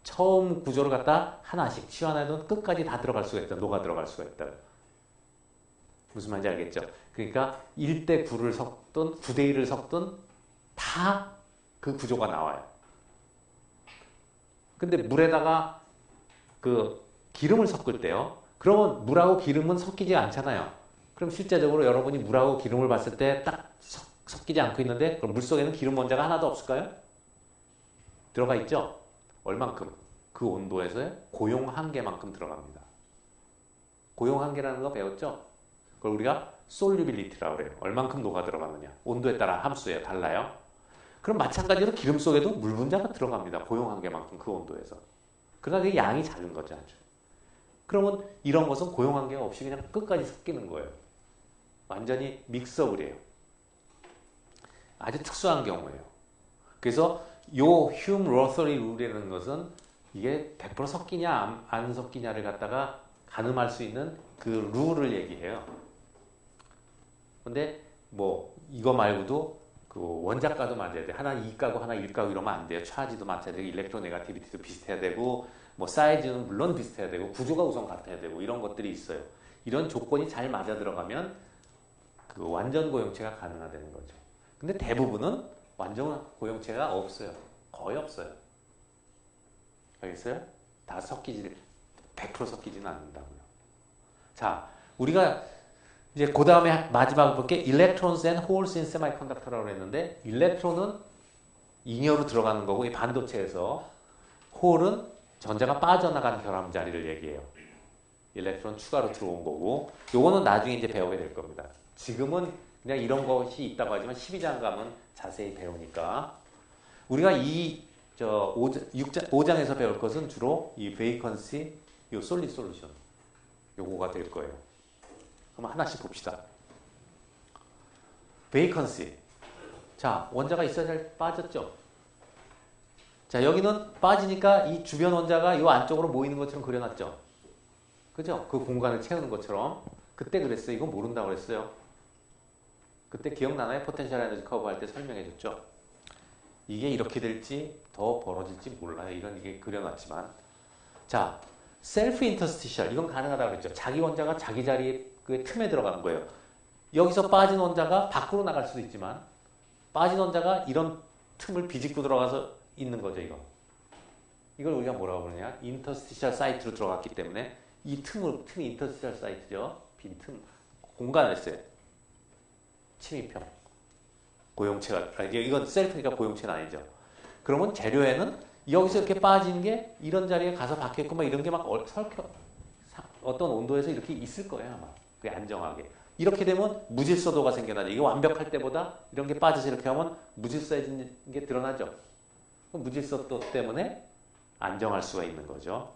처음 구조를 갖다 하나씩 치환해도 끝까지 다 들어갈 수가 있다. 녹아 들어갈 수가 있다. 무슨 말인지 알겠죠? 그러니까 1대 9를 섞든 9대 1을 섞든 다 그 구조가 나와요. 근데 물에다가 그 기름을 섞을 때요. 그러면 물하고 기름은 섞이지 않잖아요. 그럼 실제적으로 여러분이 물하고 기름을 봤을 때 딱 섞이지 않고 있는데 그럼 물속에는 기름 원자가 하나도 없을까요? 들어가 있죠? 얼만큼? 그 온도에서의 고용 한계만큼 들어갑니다. 고용 한계라는 거 배웠죠? 그걸 우리가 솔유빌리티라고 그래요. 얼만큼 녹아 들어가느냐. 온도에 따라 함수예요. 달라요. 그럼 마찬가지로 기름 속에도 물 분자가 들어갑니다. 고용 한계만큼 그 온도에서. 그러나 그 양이 작은 거죠. 아주. 그러면 이런 것은 고용 한계가 없이 그냥 끝까지 섞이는 거예요. 완전히 믹서블이에요. 아주 특수한 경우예요. 그래서 요 휴մ 로서리 룰이라는 것은 이게 100% 섞이냐 안 섞이냐를 갖다가 가늠할 수 있는 그 룰을 얘기해요. 근데 뭐 이거 말고도 그 원자가도 맞아야 돼. 하나 2가고 하나 1가고 이러면 안 돼요. 차지도 맞아야 되고 일렉트로네가티비티도 비슷해야 되고 뭐 사이즈는 물론 비슷해야 되고 구조가 우선 같아야 되고 이런 것들이 있어요. 이런 조건이 잘 맞아 들어가면 그 완전 고용체가 가능하다는 거죠. 근데 대부분은 완전 고용체가 없어요. 거의 없어요. 알겠어요? 다 100% 섞이지는 않는다고요. 자, 우리가 이제 그 다음에 마지막으로 볼게 Electrons and holes in semiconductor라고 했는데 일렉트론은 잉여로 들어가는 거고 이 반도체에서 홀은 전자가 빠져나간 결함 자리를 얘기해요. 일렉트론 추가로 들어온 거고 요거는 나중에 이제 배우게 될 겁니다. 지금은 그냥 이런 것이 있다고 하지만 12장 가면 자세히 배우니까 우리가 5장에서 배울 것은 주로 이 vacancy, 이 solid solution 요거가 될 거예요. 그럼 하나씩 봅시다. vacancy. 자, 원자가 있어야 잘 빠졌죠? 자, 여기는 빠지니까 이 주변 원자가 이 안쪽으로 모이는 것처럼 그려놨죠. 그죠? 그 공간을 채우는 것처럼. 그때 그랬어요. 이건 모른다고 그랬어요. 그때 기억나나요? 포텐셜 에너지 커브 할 때 설명해 줬죠. 이게 이렇게 될지 더 벌어질지 몰라요. 이건 이게 그려놨지만. 자, 셀프 인터스티셜. 이건 가능하다고 그랬죠. 자기 원자가 자기 자리에 그 틈에 들어가는 거예요. 여기서 빠진 원자가 밖으로 나갈 수도 있지만 빠진 원자가 이런 틈을 비집고 들어가서 있는 거죠. 이걸 우리가 뭐라고 부르냐? 인터스티셜 사이트로 들어갔기 때문에 이 틈이 인터스티셜 사이트죠. 빈 틈. 공간을 써요. 침입형. 고용체가, 이건 셀프니까 고용체는 아니죠. 그러면 재료에는 여기서 이렇게 빠지는 게 이런 자리에 가서 박혀있고 막 이런 게 막 어떤 온도에서 이렇게 있을 거예요. 아마. 그게 안정하게. 이렇게 되면 무질서도가 생겨나죠. 이게 완벽할 때보다 이런 게 빠져서 이렇게 하면 무질서해지는 게 드러나죠. 그럼 무질서도 때문에 안정할 수가 있는 거죠.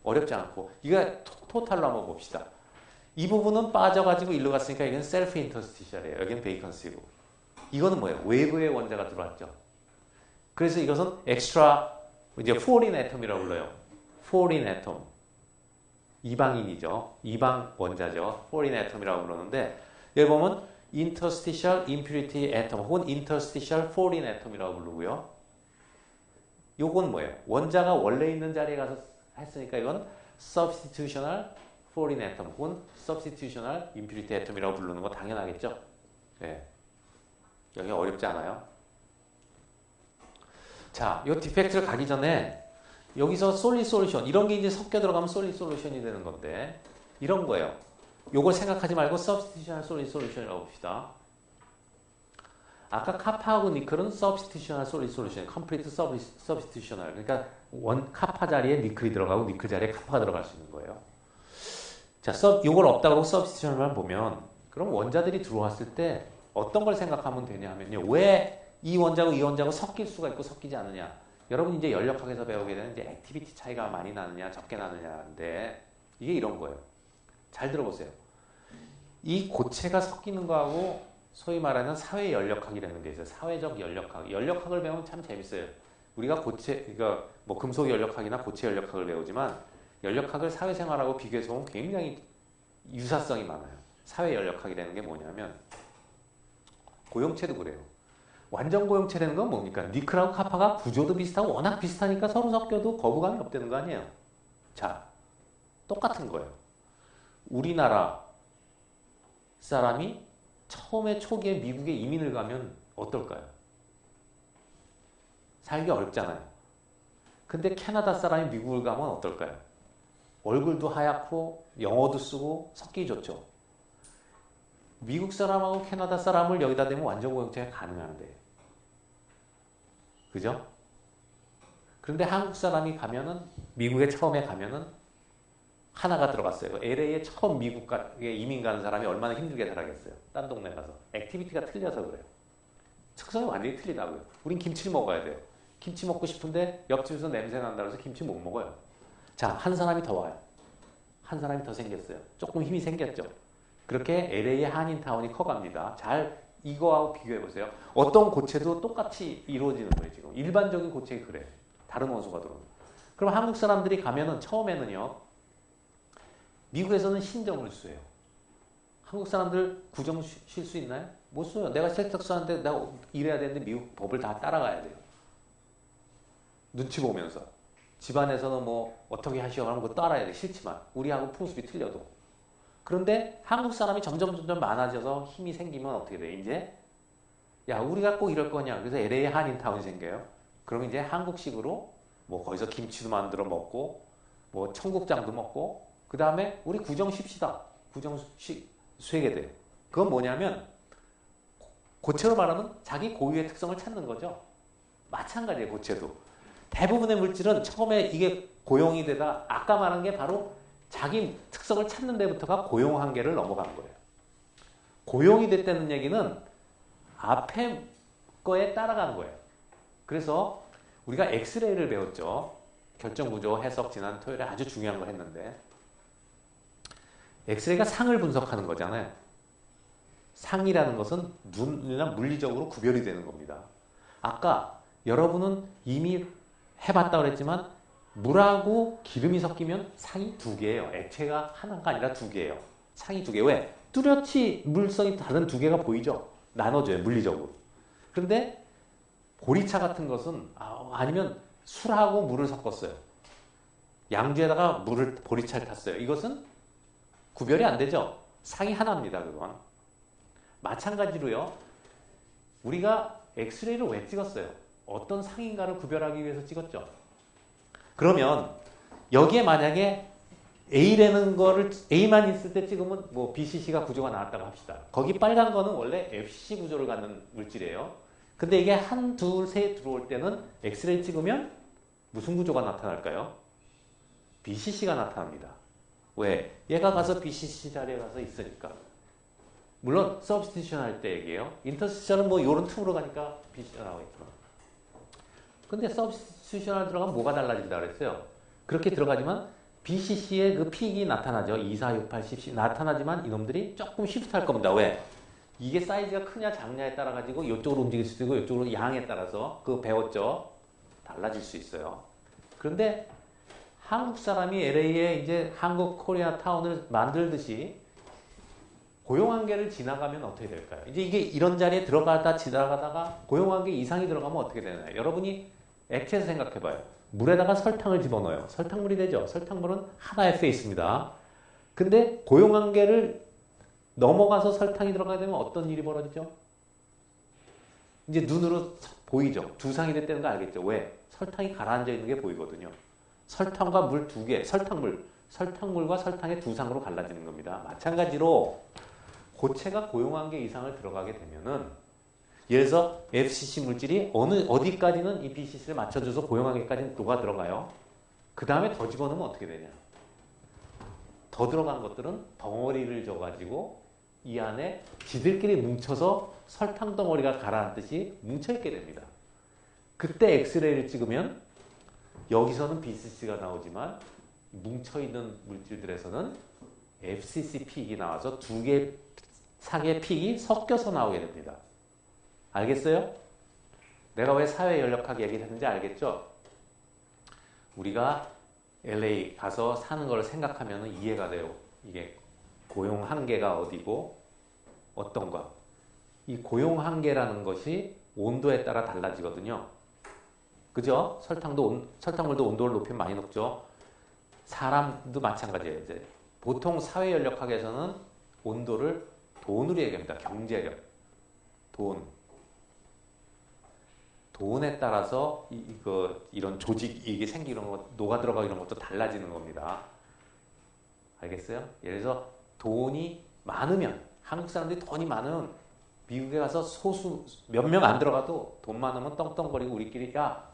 어렵지 않고. 이거 토탈로 한번 봅시다. 이 부분은 빠져가지고 일로 갔으니까 이건 셀프 인터스티셜이에요. 여기는 베이컨시고. 이거는 뭐예요? 외부의 원자가 들어왔죠. 그래서 이것은 엑스트라, 이제 foreign atom이라고 불러요. foreign atom. 이방인이죠. 이방 원자죠. foreign atom이라고 부르는데 여기 보면 interstitial impurity atom 혹은 interstitial foreign atom이라고 부르고요. 요건 뭐예요? 원자가 원래 있는 자리에 가서 했으니까 이건 substitutional foreign atom 혹은 substitutional impurity atom이라고 부르는 거 당연하겠죠? 네. 여기 어렵지 않아요. 자, 요 디펙트를 가기 전에 여기서 솔리 솔루션 이런 게 이제 섞여 들어가면 솔리 솔루션이 되는 건데 이런 거예요. 요걸 생각하지 말고 substitutional 솔리 솔루션이라고 봅시다. 아까 카파하고 니클은 substitutional 솔리 솔루션, complete substitutional. 그러니까 카파 자리에 니클이 들어가고 니클 자리에 카파가 들어갈 수 있는 거예요. 자, 요걸 없다 그러고 substitution만 보면 그럼 원자들이 들어왔을 때 어떤 걸 생각하면 되냐 하면요. 왜 이 원자고 이 원자고 섞일 수가 있고 섞이지 않느냐. 여러분 이제 연력학에서 배우게 되는 이제 액티비티 차이가 많이 나느냐 적게 나느냐인데 이게 이런 거예요. 잘 들어보세요. 이 고체가 섞이는 거하고 소위 말하는 사회 연력학이라는 게 있어요. 사회적 연력학. 연력학을 배우면 참 재밌어요. 우리가 그러니까 뭐 금속 연력학이나 고체 연력학을 배우지만 연력학을 사회생활하고 비교해서 보면 굉장히 유사성이 많아요. 사회 연력학이라는 게 뭐냐면 고용체도 그래요. 완전 고용체 되는 건 뭡니까? 니클하고 카파가 구조도 비슷하고 워낙 비슷하니까 서로 섞여도 거부감이 없다는 거 아니에요. 자, 똑같은 거예요. 우리나라 사람이 처음에 초기에 미국에 이민을 가면 어떨까요? 살기 어렵잖아요. 근데 캐나다 사람이 미국을 가면 어떨까요? 얼굴도 하얗고 영어도 쓰고 섞이기 좋죠. 미국 사람하고 캐나다 사람을 여기다 대면 완전 고용체가 가능한데. 그죠? 그런데 한국 사람이 가면은, 미국에 처음에 가면은 하나가 들어갔어요. LA에 처음 미국에 이민 가는 사람이 얼마나 힘들게 살아겠어요. 딴 동네 가서. 액티비티가 틀려서 그래요. 특성이 완전히 틀리다고요. 우린 김치를 먹어야 돼요. 김치 먹고 싶은데 옆집에서 냄새 난다고 해서 김치 못 먹어요. 자, 한 사람이 더 와요. 한 사람이 더 생겼어요. 조금 힘이 생겼죠. 그렇게 LA의 한인타운이 커갑니다. 잘 이거하고 비교해보세요. 어떤 고체도 똑같이 이루어지는 거예요. 지금 일반적인 고체가 그래. 다른 원소가 들어오는. 그럼 한국 사람들이 가면은 처음에는요. 미국에서는 신정을 써요. 한국 사람들 구정 쉴 수 있나요? 못 써요. 내가 세탁소 하는데 내가 일해야 되는데 미국 법을 다 따라가야 돼요. 눈치 보면서. 집안에서는 뭐 어떻게 하시오 하면 그거 따라야 돼. 싫지만. 우리하고 풍습이 틀려도. 그런데 한국 사람이 점점 많아져서 힘이 생기면 어떻게 돼? 이제 야 우리가 꼭 이럴 거냐? 그래서 LA 한인타운이 생겨요. 그럼 이제 한국식으로 뭐 거기서 김치도 만들어 먹고 뭐 청국장도 먹고 그 다음에 우리 구정 쉽시다. 구정 쉬게 돼요. 그건 뭐냐면 고체로 말하면 자기 고유의 특성을 찾는 거죠. 마찬가지예요. 고체도. 대부분의 물질은 처음에 이게 고용이 되다 아까 말한 게 바로 자기 특성을 찾는 데부터가 고용 한계를 넘어간 거예요. 고용이 됐다는 얘기는 앞에 거에 따라가는 거예요. 그래서 우리가 엑스레이를 배웠죠. 결정구조 해석 지난 토요일에 아주 중요한 걸 했는데 엑스레이가 상을 분석하는 거잖아요. 상이라는 것은 눈이나 물리적으로 구별이 되는 겁니다. 아까 여러분은 이미 해봤다고 그랬지만 물하고 기름이 섞이면 상이 두 개예요. 액체가 하나가 아니라 두 개예요. 상이 두 개. 왜? 뚜렷이 물성이 다른 두 개가 보이죠? 나눠져요. 물리적으로. 그런데 보리차 같은 것은 아니면 술하고 물을 섞었어요. 양주에다가 물을 보리차를 탔어요. 이것은 구별이 안 되죠? 상이 하나입니다. 그건. 마찬가지로요. 우리가 엑스레이를 왜 찍었어요? 어떤 상인가를 구별하기 위해서 찍었죠. 그러면 여기에 만약에 A라는 거를 A만 있을 때 찍으면 뭐 BCC가 구조가 나왔다고 합시다. 거기 빨간 거는 원래 FCC 구조를 갖는 물질이에요. 근데 이게 한, 둘, 셋 들어올 때는 엑스레이 찍으면 무슨 구조가 나타날까요? BCC가 나타납니다. 왜? 얘가 가서 BCC 자리에 가서 있으니까. 물론 서브스티튜션 할 때 얘기해요. 인터스티션은 뭐 요런 틈으로 가니까 BCC가 나오겠죠. 근데 서브스티튜션을 들어가면 뭐가 달라진다 그랬어요? 그렇게 들어가지만 BCC의 그 픽이 나타나죠. 2, 4, 6, 8, 10 나타나지만 이놈들이 조금 시프트할 겁니다. 왜? 이게 사이즈가 크냐 작냐에 따라 가지고 이쪽으로 움직일 수도 있고 이쪽으로 양에 따라서 그거 배웠죠. 달라질 수 있어요. 그런데 한국 사람이 LA에 이제 한국 코리아 타운을 만들듯이 고용한계를 지나가면 어떻게 될까요? 이제 이게 이런 자리에 들어가다 지나가다가 고용한계 이상이 들어가면 어떻게 되나요? 여러분이 액체에서 생각해봐요. 물에다가 설탕을 집어넣어요. 설탕물이 되죠. 설탕물은 하나에 써 있습니다. 근데 고용한계를 넘어가서 설탕이 들어가게 되면 어떤 일이 벌어지죠? 이제 눈으로 보이죠. 두상이 됐다는 거 알겠죠? 왜? 설탕이 가라앉아 있는 게 보이거든요. 설탕과 물 두 개, 설탕물과 설탕의 두 상으로 갈라지는 겁니다. 마찬가지로 고체가 고용한계 이상을 들어가게 되면은 예를 들어서 FCC 물질이 어디까지는 이 BCC를 맞춰줘서 고용한계까지는 녹아 들어가요. 그 다음에 더 집어넣으면 어떻게 되냐? 더 들어간 것들은 덩어리를 줘가지고 이 안에 지들끼리 뭉쳐서 설탕 덩어리가 가라앉듯이 뭉쳐있게 됩니다. 그때 엑스레이를 찍으면 여기서는 BCC가 나오지만 뭉쳐있는 물질들에서는 FCC 픽이 나와서 두 개 상의 픽이 섞여서 나오게 됩니다. 알겠어요? 내가 왜 사회연력학 얘기를 했는지 알겠죠? 우리가 LA 가서 사는 걸 생각하면 이해가 돼요. 이게 고용 한계가 어디고 어떤가. 이 고용 한계라는 것이 온도에 따라 달라지거든요. 그죠? 설탕물도 온도를 높이면 많이 녹죠. 사람도 마찬가지예요. 이제 보통 사회연력학에서는 온도를 돈으로 얘기합니다. 경제력. 돈에 따라서 이런 조직이 생기는 것, 녹아 들어가 이런 것도 달라지는 겁니다. 알겠어요? 예를 들어서 돈이 많으면, 한국 사람들이 돈이 많으면 미국에 가서 소수 몇 명 안 들어가도 돈 많으면 떵떵거리고 우리끼리 야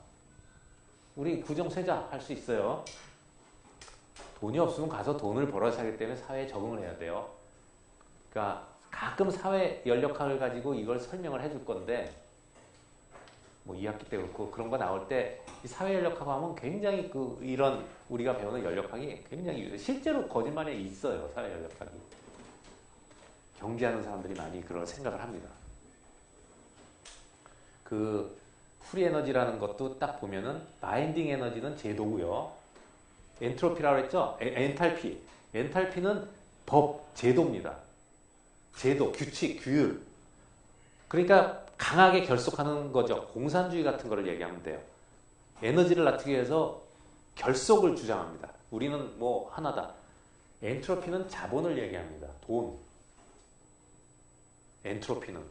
우리 구정 세자 할 수 있어요. 돈이 없으면 가서 돈을 벌어서 하기 때문에 사회에 적응을 해야 돼요. 그러니까 가끔 사회 연력학을 가지고 이걸 설명을 해줄 건데 뭐 2학기 때 그렇고 그런 거 나올 때 이 사회 연력학 하면 굉장히 이런 우리가 배우는 연력학이 굉장히 실제로 거짓말에 있어요. 사회 연력학이. 경제하는 사람들이 많이 그런 생각을 합니다. 그 프리 에너지라는 것도 딱 보면은 바인딩 에너지는 제도고요. 엔트로피라고 했죠? 엔탈피. 엔탈피는 법, 제도입니다. 제도, 규칙, 규율. 그러니까 강하게 결속하는 거죠. 공산주의 같은 거를 얘기하면 돼요. 에너지를 낮추기 위해서 결속을 주장합니다. 우리는 뭐 하나다. 엔트로피는 자본을 얘기합니다. 돈. 엔트로피는.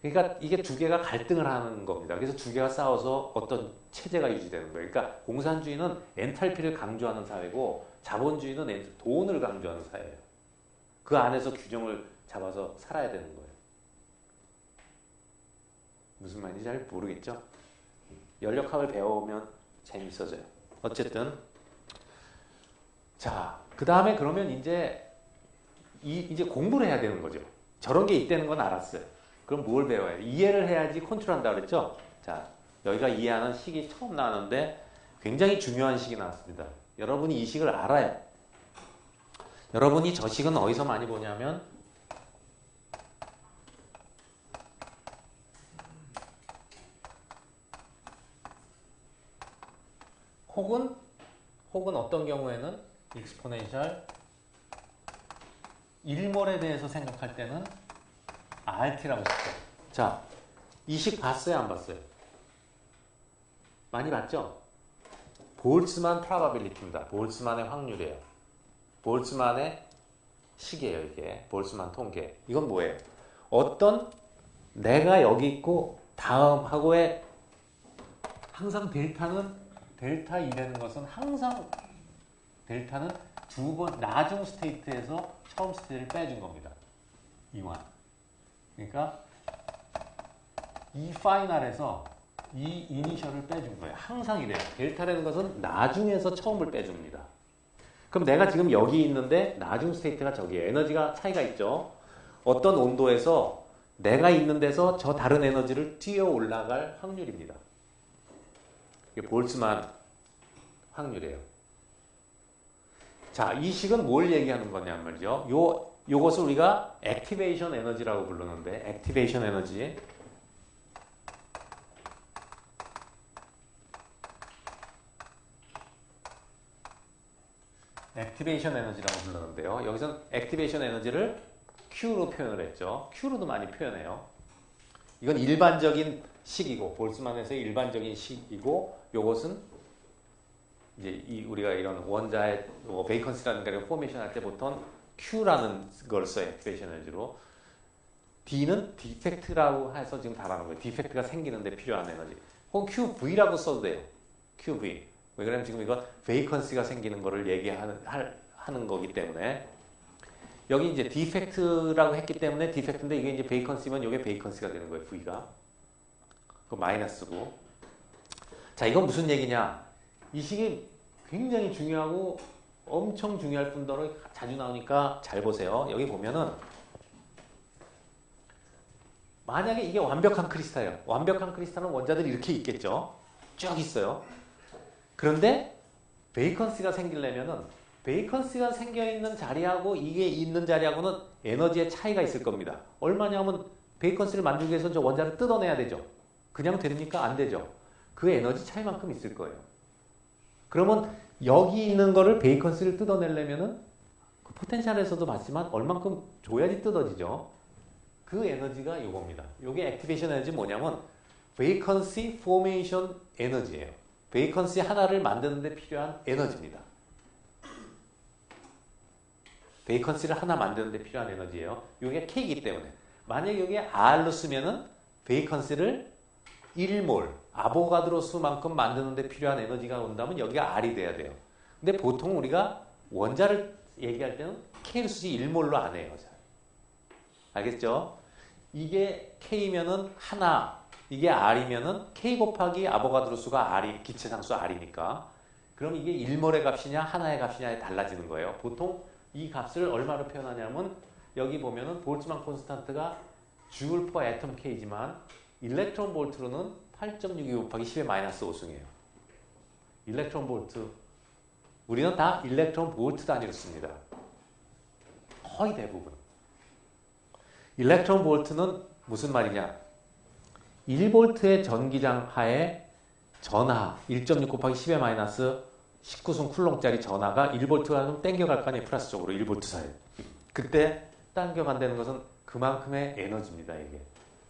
그러니까 이게 두 개가 갈등을 하는 겁니다. 그래서 두 개가 싸워서 어떤 체제가 유지되는 거예요. 그러니까 공산주의는 엔탈피를 강조하는 사회고 자본주의는 돈을 강조하는 사회예요. 그 안에서 균형을 잡아서 살아야 되는 거예요. 무슨 말인지 잘 모르겠죠? 연력학을 배워오면 재밌어져요. 어쨌든 자, 그 다음에 그러면 이제 공부를 해야 되는 거죠. 저런 게 있다는 건 알았어요. 그럼 뭘 배워야 돼? 이해를 해야지 컨트롤한다 그랬죠? 자, 여기가 이해하는 식이 처음 나왔는데 굉장히 중요한 식이 나왔습니다. 여러분이 이 식을 알아요. 여러분이 저 식은 어디서 많이 보냐면 혹은 어떤 경우에는 익스포넨셜 1몰에 대해서 생각할 때는 RT라고 쓰죠. 자, 이 식 봤어요? 안 봤어요? 많이 봤죠? 볼츠만 프로바빌리티입니다. 볼츠만의 확률이에요. 볼츠만의 식이에요. 이게 볼츠만 통계. 이건 뭐예요? 어떤 내가 여기 있고 다음하고의 항상 델타 2라는 것은 항상 델타는 두 번 나중 스테이트에서 처음 스테이트를 빼준 겁니다. 이완. 그러니까 이 파이널에서 이 이니셜을 빼준 거예요. 항상 이래요. 델타라는 것은 나중에서 처음을 빼줍니다. 그럼 내가 지금 여기 있는데 나중 스테이트가 저기에요. 에너지가 차이가 있죠. 어떤 온도에서 내가 있는 데서 저 다른 에너지를 뛰어 올라갈 확률입니다. 이게 볼츠만 확률이에요. 자, 이 식은 뭘 얘기하는 거냐 말이죠. 요것을 우리가 액티베이션 에너지라고 부르는데, 액티베이션 에너지. 액티베이션 에너지라고 부르는데요. 여기서는 액티베이션 에너지를 Q로 표현을 했죠. Q로도 많이 표현해요. 이건 일반적인 식이고, 볼츠만에서의 일반적인 식이고, 요것은 이제 우리가 이런 원자의 베이컨스라는 거 포메이션 할 때 보통 Q라는 걸 써요. 액티베이션 에너지로. D는 디펙트라고 해서 지금 달아놓은 거예요. 디펙트가 생기는데 필요한 에너지. 혹은 QV라고 써도 돼요. QV. 왜 그러냐면 지금 이건 베이컨스가 생기는 거를 얘기하는 거기 때문에 여기 이제 디펙트라고 했기 때문에 디펙트인데 이게 이제 베이컨스면 이게 베이컨스가 되는 거예요. V가. 그 마이너스고. 자, 이건 무슨 얘기냐? 이 식이 굉장히 중요하고 엄청 중요할 뿐더러 자주 나오니까 잘 보세요. 여기 보면은 만약에 이게 완벽한 크리스탈이에요. 완벽한 크리스탈은 원자들이 이렇게 있겠죠. 쭉 있어요. 그런데 베이컨스가 생기려면은 베이컨스가 생겨있는 자리하고 이게 있는 자리하고는 에너지의 차이가 있을 겁니다. 얼마냐면 베이컨스를 만들기 위해서 저 원자를 뜯어내야 되죠. 그냥 됩니까? 안 되죠. 그 에너지 차이만큼 있을 거예요. 그러면 여기 있는 거를 베이컨스를 뜯어내려면은 그 포텐셜에서도 봤지만 얼만큼 줘야지 뜯어지죠. 그 에너지가 이겁니다. 이게 액티베이션 에너지 뭐냐면 베이컨시 포메이션 에너지예요. 베이컨시 하나를 만드는 데 필요한 에너지입니다. 베이컨시를 하나 만드는 데 필요한 에너지예요. 이게 K이기 때문에 만약에 여기에 R로 쓰면은 베이컨시를 1몰 아보가드로 수만큼 만드는 데 필요한 에너지가 온다면 여기가 R이 돼야 돼요. 근데 보통 우리가 원자를 얘기할 때는 K로 쓰지 1몰로 안 해요. 잘. 알겠죠? 이게 K면은 하나, 이게 R이면은 K 곱하기 아보가드로 수가 R이 기체상수 R이니까 그럼 이게 1몰의 값이냐 하나의 값이냐에 달라지는 거예요. 보통 이 값을 얼마로 표현하냐면 여기 보면은 볼츠만 콘스탄트가 줄 퍼 애톰 K지만 일렉트론 볼트로는 8.62 곱하기 10의 마이너스 5승이에요. 일렉트론 볼트. 우리는 다 일렉트론 볼트 단위로 씁니다. 거의 대부분. 일렉트론 볼트는 무슨 말이냐? 1볼트의 전기장 하에 전하 1.6 곱하기 10의 마이너스 19승 쿨롱짜리 전하가 1볼트가 좀 땡겨갈 거 아니에요. 플러스 쪽으로 1볼트 사이. 그때 당겨간다는 것은 그만큼의 에너지입니다. 이게.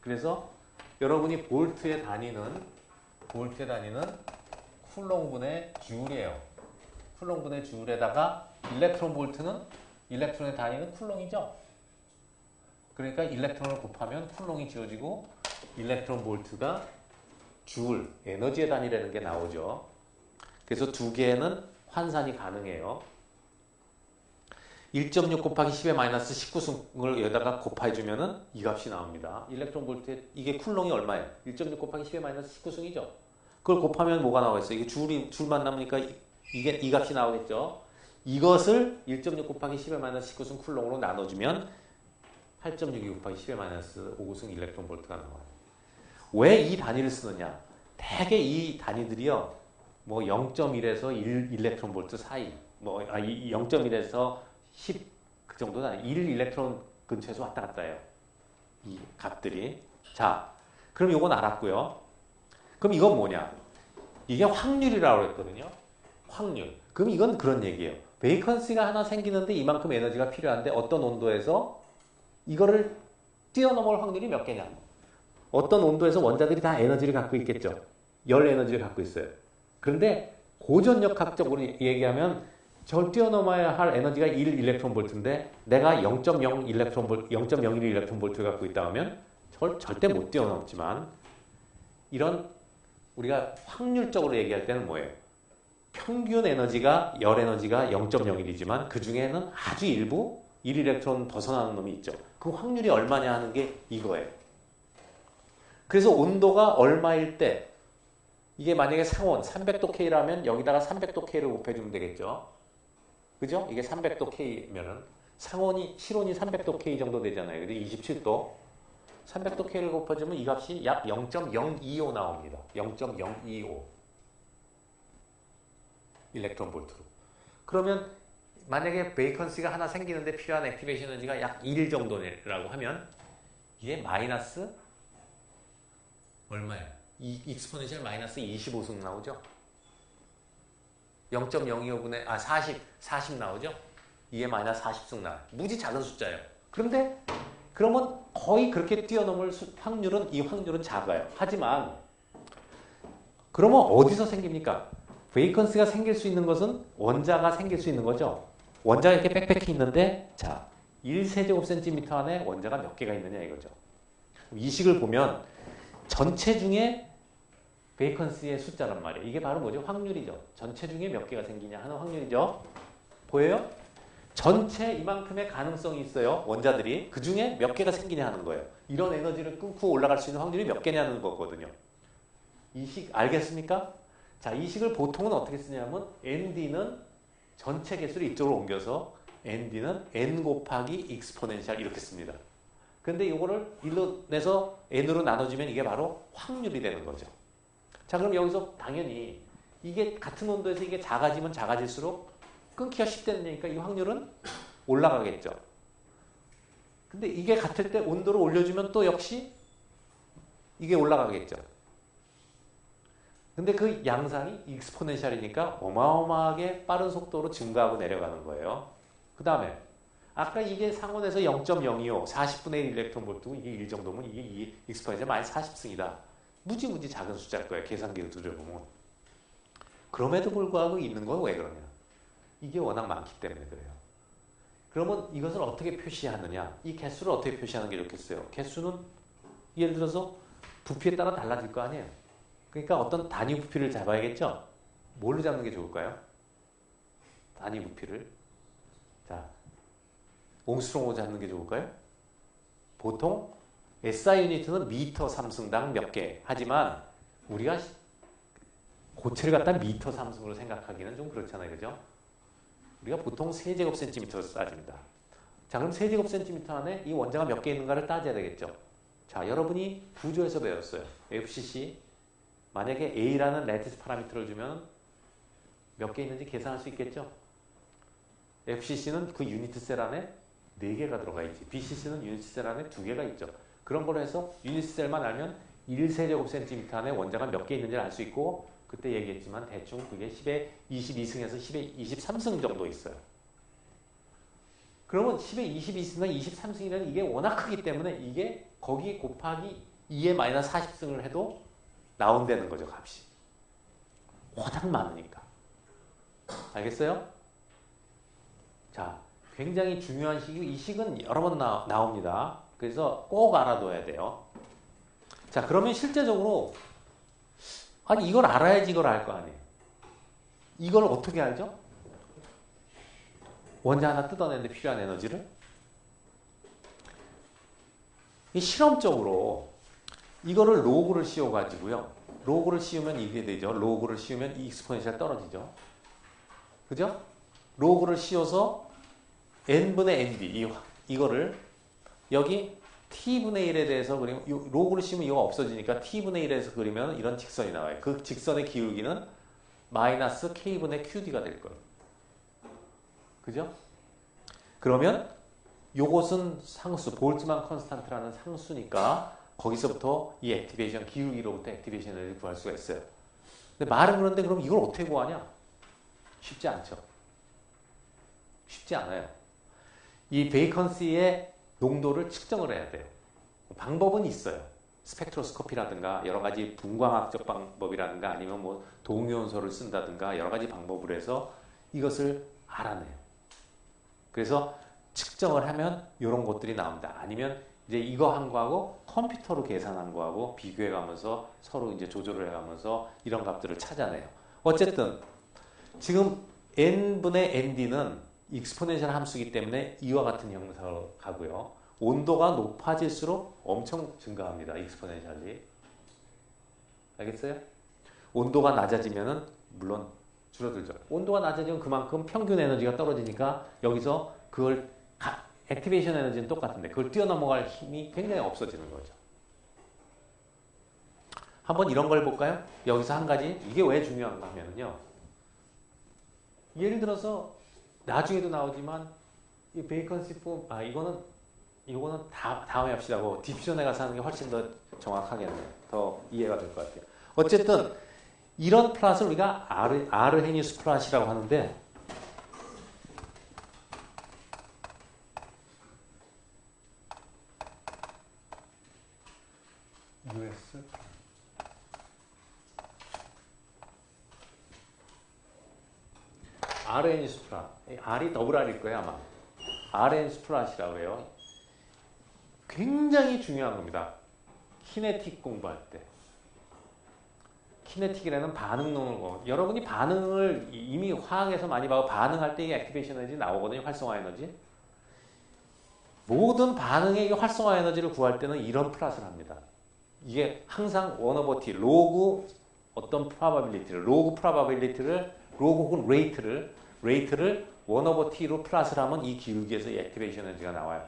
그래서 여러분이 볼트의 단위는 쿨롱분의 줄이에요. 쿨롱분의 줄에다가 일렉트론 볼트는 일렉트론의 단위는 쿨롱이죠. 그러니까 일렉트론을 곱하면 쿨롱이 지어지고 일렉트론 볼트가 줄, 에너지의 단위라는 게 나오죠. 그래서 두 개는 환산이 가능해요. 1.6 곱하기 10의 마이너스 19승을 여기다가 곱해주면은 이 값이 나옵니다. 일렉트론 볼트의 이게 쿨롱이 얼마예요? 1.6 곱하기 10의 마이너스 19승이죠. 그걸 곱하면 뭐가 나오겠어요? 이게 줄만 남으니까 이게 이 값이 나오겠죠. 이것을 1.6 곱하기 10의 마이너스 19승 쿨롱으로 나눠주면 8.62 곱하기 10의 마이너스 5승 일렉트론 볼트가 나와요. 왜 이 단위를 쓰느냐? 대개 이 단위들이요. 뭐 0.1에서 1 일렉트론 볼트 사이, 0.1에서 10 그 정도는 아니에요. 1 일렉트론 근처에서 왔다 갔다 해요. 이 값들이. 자, 그럼 이건 알았고요. 그럼 이건 뭐냐? 이게 확률이라고 했거든요. 확률. 그럼 이건 그런 얘기예요. 베이컨시가 하나 생기는데 이만큼 에너지가 필요한데 어떤 온도에서 이거를 뛰어넘을 확률이 몇 개냐. 어떤 온도에서 원자들이 다 에너지를 갖고 있겠죠. 열 에너지를 갖고 있어요. 그런데 고전력학적으로 얘기하면 저걸 뛰어넘어야 할 에너지가 1 일렉트론 볼트인데 내가 0.0 일렉트론 볼트, 0.01 일렉트론 볼트를 갖고 있다 하면 저걸 절대 못 뛰어넘지만 이런 우리가 확률적으로 얘기할 때는 뭐예요? 평균 에너지가 열 에너지가 0.01이지만 그 중에는 아주 일부 1 일렉트론 벗어나는 놈이 있죠. 그 확률이 얼마냐 하는 게 이거예요. 그래서 온도가 얼마일 때 이게 만약에 상온 300도 K라면 여기다가 300도 K를 곱해주면 되겠죠. 그죠? 이게 300도 K면은 상온이 실온이 300도 K 정도 되잖아요. 근데 27도 300도 K를 곱해주면 이 값이 약 0.025 나옵니다. 0.025 일렉트론 볼트로. 그러면 만약에 베이컨시가 하나 생기는데 필요한 액티베이션 에너지가 약 1 정도라고 하면 이게 마이너스 얼마예요? 익스포넨셜 마이너스 25승 나오죠? 0.025분의 40 나오죠? 이게 마이너스 40승 나와요. 무지 작은 숫자예요. 그런데 그러면 거의 그렇게 뛰어넘을 확률은 이 확률은 작아요. 하지만 그러면 어디서 생깁니까? 베이컨스가 생길 수 있는 것은 원자가 생길 수 있는 거죠. 원자가 이렇게 빽빽히 있는데 자 1세제곱센티미터 안에 원자가 몇 개가 있느냐 이거죠. 이 식을 보면 전체 중에 베이컨스의 숫자란 말이에요. 이게 바로 뭐죠? 확률이죠. 전체 중에 몇 개가 생기냐 하는 확률이죠. 보여요? 전체 이만큼의 가능성이 있어요. 원자들이. 그 중에 몇 개가 생기냐 하는 거예요. 이런 에너지를 끊고 올라갈 수 있는 확률이 몇 개냐는 거거든요. 이 식 알겠습니까? 자, 이 식을 보통은 어떻게 쓰냐면 ND는 전체 개수를 이쪽으로 옮겨서 ND는 N 곱하기 익스포넨셜 이렇게 씁니다. 근데 이거를 1로 내서 N으로 나눠주면 이게 바로 확률이 되는 거죠. 자, 그럼 여기서 당연히 이게 같은 온도에서 이게 작아지면 작아질수록 끊기가 쉽다니까 이 확률은 올라가겠죠. 근데 이게 같을 때 온도를 올려주면 또 역시 이게 올라가겠죠. 근데 그 양상이 익스포넨셜이니까 어마어마하게 빠른 속도로 증가하고 내려가는 거예요. 그 다음에 아까 이게 상온에서 0.025, 40분의 1 일렉트론 볼트고 이게 1 정도면 이게 이 익스포넨셜 마이너스 40승이다. 무지무지 작은 숫자일 거예요. 계산기로 들여보면. 그럼에도 불구하고 있는 건 왜 그러냐. 이게 워낙 많기 때문에 그래요. 그러면 이것을 어떻게 표시하느냐. 이 개수를 어떻게 표시하는 게 좋겠어요. 개수는 예를 들어서 부피에 따라 달라질 거 아니에요. 그러니까 어떤 단위 부피를 잡아야겠죠. 뭘로 잡는 게 좋을까요? 단위 부피를. 자, 옹스트롱으로 잡는 게 좋을까요? 보통 SI 유니트는 미터 3승당 몇 개. 하지만 우리가 고체를 갖다 미터 3승으로 생각하기는 좀 그렇잖아요. 그죠? 우리가 보통 세제곱센티미터로 따집니다. 자, 그럼 세제곱센티미터 안에 이 원자가 몇 개 있는가를 따져야 되겠죠. 자, 여러분이 구조에서 배웠어요. FCC. 만약에 A라는 레티스 파라미터를 주면 몇 개 있는지 계산할 수 있겠죠. FCC는 그 유니트 셀 안에 4개가 들어가 있지. BCC는 유니트 셀 안에 2개가 있죠. 그런 걸로 해서 유니트 셀만 알면 1세제곱센티미터 안에 원자가 몇 개 있는지를 알 수 있고 그때 얘기했지만 대충 그게 10에 22승에서 10에 23승 정도 있어요. 그러면 10에 22승이나 23승이라는 이게 워낙 크기 때문에 이게 거기 곱하기 2에 마이너스 40승을 해도 나온다는 거죠, 값이. 워낙 많으니까. 알겠어요? 자, 굉장히 중요한 식이고 이 식은 여러 번 나옵니다. 그래서 꼭 알아둬야 돼요. 자, 그러면 실제적으로 아니 이걸 알아야지 이걸 알 거 아니에요. 이걸 어떻게 알죠? 원자 하나 뜯어내는데 필요한 에너지를 이 실험적으로 이거를 로그를 씌워가지고요. 로그를 씌우면 이게 되죠. 로그를 씌우면 이 익스포넨셜 떨어지죠. 그죠? 로그를 씌워서 n분의 nd 이거를 여기 t분의 1에 대해서 그리면 로그를 씌우면 이거 없어지니까 t분의 1에서 그리면 이런 직선이 나와요. 그 직선의 기울기는 마이너스 k분의 qd가 될 거예요. 그죠? 그러면 요것은 상수, 볼츠만 컨스탄트라는 상수니까 거기서부터 이 액티베이션 기울기로부터 액티베이션 에너지를 구할 수가 있어요. 근데 말은 그런데 그럼 이걸 어떻게 구하냐? 쉽지 않죠. 쉽지 않아요. 이 베이컨시의 농도를 측정을 해야 돼요. 방법은 있어요. 스펙트로스코피라든가 여러 가지 분광학적 방법이라든가 아니면 뭐 동위원소를 쓴다든가 여러 가지 방법을 해서 이것을 알아내요. 그래서 측정을 하면 이런 것들이 나온다. 아니면 이제 이거 한 거하고 컴퓨터로 계산한 거하고 비교해 가면서 서로 이제 조절을 해 가면서 이런 값들을 찾아내요. 어쨌든 지금 n분의 nd는 익스포넨셜 함수이기 때문에 이와 같은 형상으로 가고요. 온도가 높아질수록 엄청 증가합니다. 익스포넨셜이. 알겠어요? 온도가 낮아지면은 물론 줄어들죠. 온도가 낮아지면 그만큼 평균 에너지가 떨어지니까 여기서 그걸 액티베이션 에너지는 똑같은데 그걸 뛰어넘어갈 힘이 굉장히 없어지는 거죠. 한번 이런 걸 볼까요? 여기서 한 가지 이게 왜 중요한가 하면요. 예를 들어서 나중에도 나오지만 이 베이컨시 폼 이거는 다음에 합시다고 디퓨전에 가서 하는 게 훨씬 더 정확하겠네요. 더 이해가 될 것 같아요. 어쨌든 이런 플롯을 우리가 아르헤니우스 플롯이라고 하는데 US 아르헤니우스 플롯 R이 더블 R일 거예요 아마. 아르헤니우스 플롯이라고 해요. 굉장히 중요한 겁니다. 키네틱 공부할 때. 키네틱이라는 반응론을 여러분이 반응을 이미 화학에서 많이 봐도 반응할 때 이 액티베이션 에너지 나오거든요. 활성화 에너지. 모든 반응의 활성화 에너지를 구할 때는 이런 플롯을 합니다. 이게 항상 1/t 로그 어떤 프로바빌리티를 로그 혹은 레이트를 1/t로 플롯을 하면 이 기울기에서 이 액티베이션 에너지가 나와요.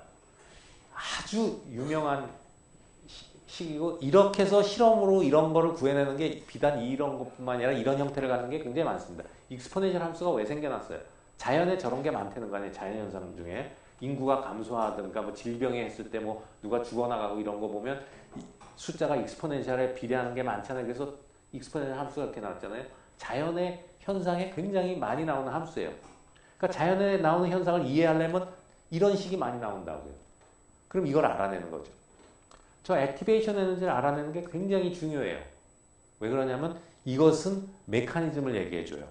아주 유명한 식이고 이렇게 해서 실험으로 이런 거를 구해내는 게 비단 이런 것뿐만 아니라 이런 형태를 갖는 게 굉장히 많습니다. 익스포넨셜 함수가 왜 생겨났어요? 자연에 저런 게 많다는 거 아니에요. 자연현상 중에 인구가 감소하든가 뭐 질병에 했을 때 뭐 누가 죽어나가고 이런 거 보면 숫자가 익스포넨셜에 비례하는 게 많잖아요. 그래서 익스포넨셜 함수가 이렇게 나왔잖아요. 자연의 현상에 굉장히 많이 나오는 함수예요. 그러니까 자연에 나오는 현상을 이해하려면 이런 식이 많이 나온다고요. 그럼 이걸 알아내는 거죠. 저 액티베이션 에너지를 알아내는 게 굉장히 중요해요. 왜 그러냐면 이것은 메커니즘을 얘기해줘요.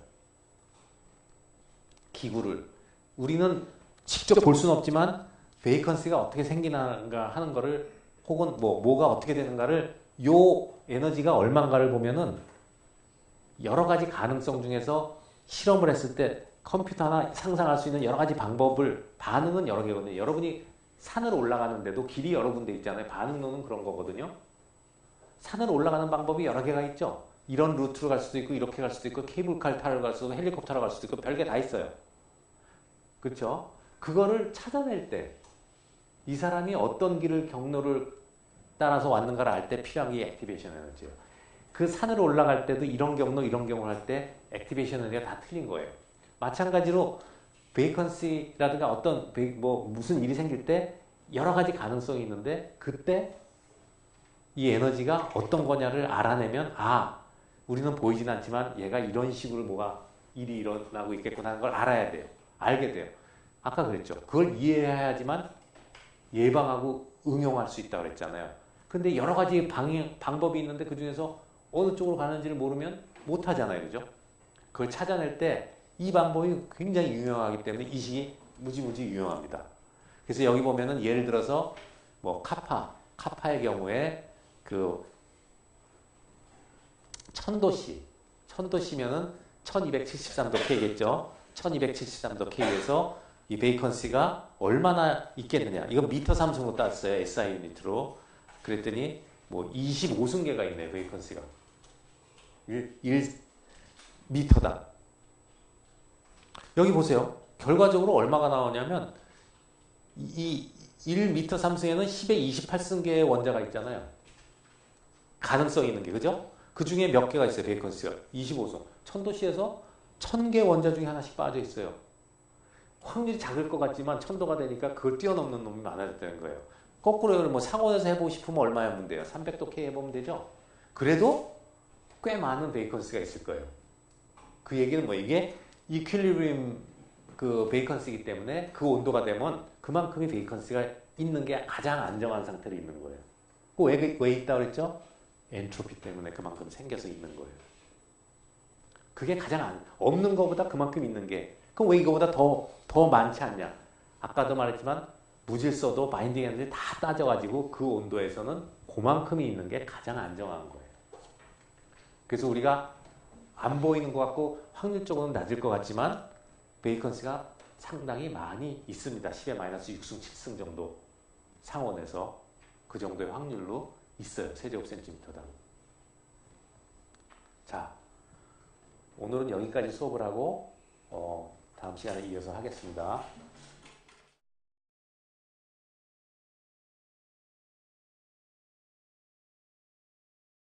기구를. 우리는 직접 볼 수는 없지만 베이컨시가 어떻게 생기는가 하는 거를 혹은 뭐가 어떻게 되는가를 요 에너지가 얼마인가를 보면은 여러 가지 가능성 중에서 실험을 했을 때 컴퓨터나 상상할 수 있는 여러 가지 방법을 반응은 여러 개거든요. 여러분이 산을 올라가는데도 길이 여러 군데 있잖아요. 반응론은 그런 거거든요. 산을 올라가는 방법이 여러 개가 있죠. 이런 루트로 갈 수도 있고 이렇게 갈 수도 있고 케이블카를 타러 갈 수도 있고 헬리콥터로 갈 수도 있고 별게 다 있어요. 그렇죠? 그거를 찾아낼 때 이 사람이 어떤 길을 경로를 따라서 왔는가를 알 때 필요한 게 액티베이션 에너지예요. 그 산으로 올라갈 때도 이런 경우를 할 때 액티베이션 에너지가 다 틀린 거예요. 마찬가지로 베이컨시라든가 어떤 무슨 일이 생길 때 여러 가지 가능성이 있는데 그때 이 에너지가 어떤 거냐를 알아내면 우리는 보이진 않지만 얘가 이런 식으로 뭐가 일이 일어나고 있겠구나 하는 걸 알아야 돼요. 알게 돼요. 아까 그랬죠. 그걸 이해해야지만 예방하고 응용할 수 있다고 그랬잖아요. 근데 여러 가지 방법이 있는데 그 중에서 어느 쪽으로 가는지를 모르면 못 하잖아요. 그죠? 그걸 찾아낼 때 이 방법이 굉장히 유용하기 때문에 이 식이 무지무지 유용합니다. 그래서 여기 보면은 예를 들어서 뭐 카파의 경우에 그 천도씨면은 1273도 K겠죠. 1273도 K에서 이 베이컨시가 얼마나 있겠느냐. 이건 미터 삼승으로 땄어요. SI 유니트로. 그랬더니 뭐 25승계가 있네요. 베이컨시가. 1미터당. 여기 보세요. 결과적으로 얼마가 나오냐면 이 1m 3승에는 10의 28승계의 원자가 있잖아요. 가능성이 있는 게. 그죠? 그 중에 몇 개가 있어요. 베이컨시가. 25승. 천도씨에서 1000개 원자 중에 하나씩 빠져 있어요. 확률이 작을 것 같지만 천도가 되니까 그걸 뛰어넘는 놈이 많아졌다는 거예요. 거꾸로 뭐 상온에서 해보고 싶으면 얼마였면 돼요? 300도 K 해보면 되죠? 그래도 꽤 많은 베이컨시가 있을 거예요. 그 얘기는 뭐 이게 이퀄리브리움 그 베이컨시이기 때문에 그 온도가 되면 그만큼의 베이컨시가 있는 게 가장 안정한 상태로 있는 거예요. 왜 있다고 그랬죠? 엔트로피 때문에 그만큼 생겨서 있는 거예요. 그게 가장 없는 것보다 그만큼 있는 게, 그럼 왜 이거보다 더 많지 않냐? 아까도 말했지만 무질서도 바인딩 에너지 다 따져가지고 그 온도에서는 그만큼이 있는 게 가장 안정한 거예요. 그래서 우리가 안 보이는 것 같고 확률적으로는 낮을 것 같지만 베이컨시가 상당히 많이 있습니다. 10의 마이너스 6승, 7승 정도 상온에서 그 정도의 확률로 있어요. 세제곱센티미터당. 자, 오늘은 여기까지 수업을 하고 다음 시간에 이어서 하겠습니다.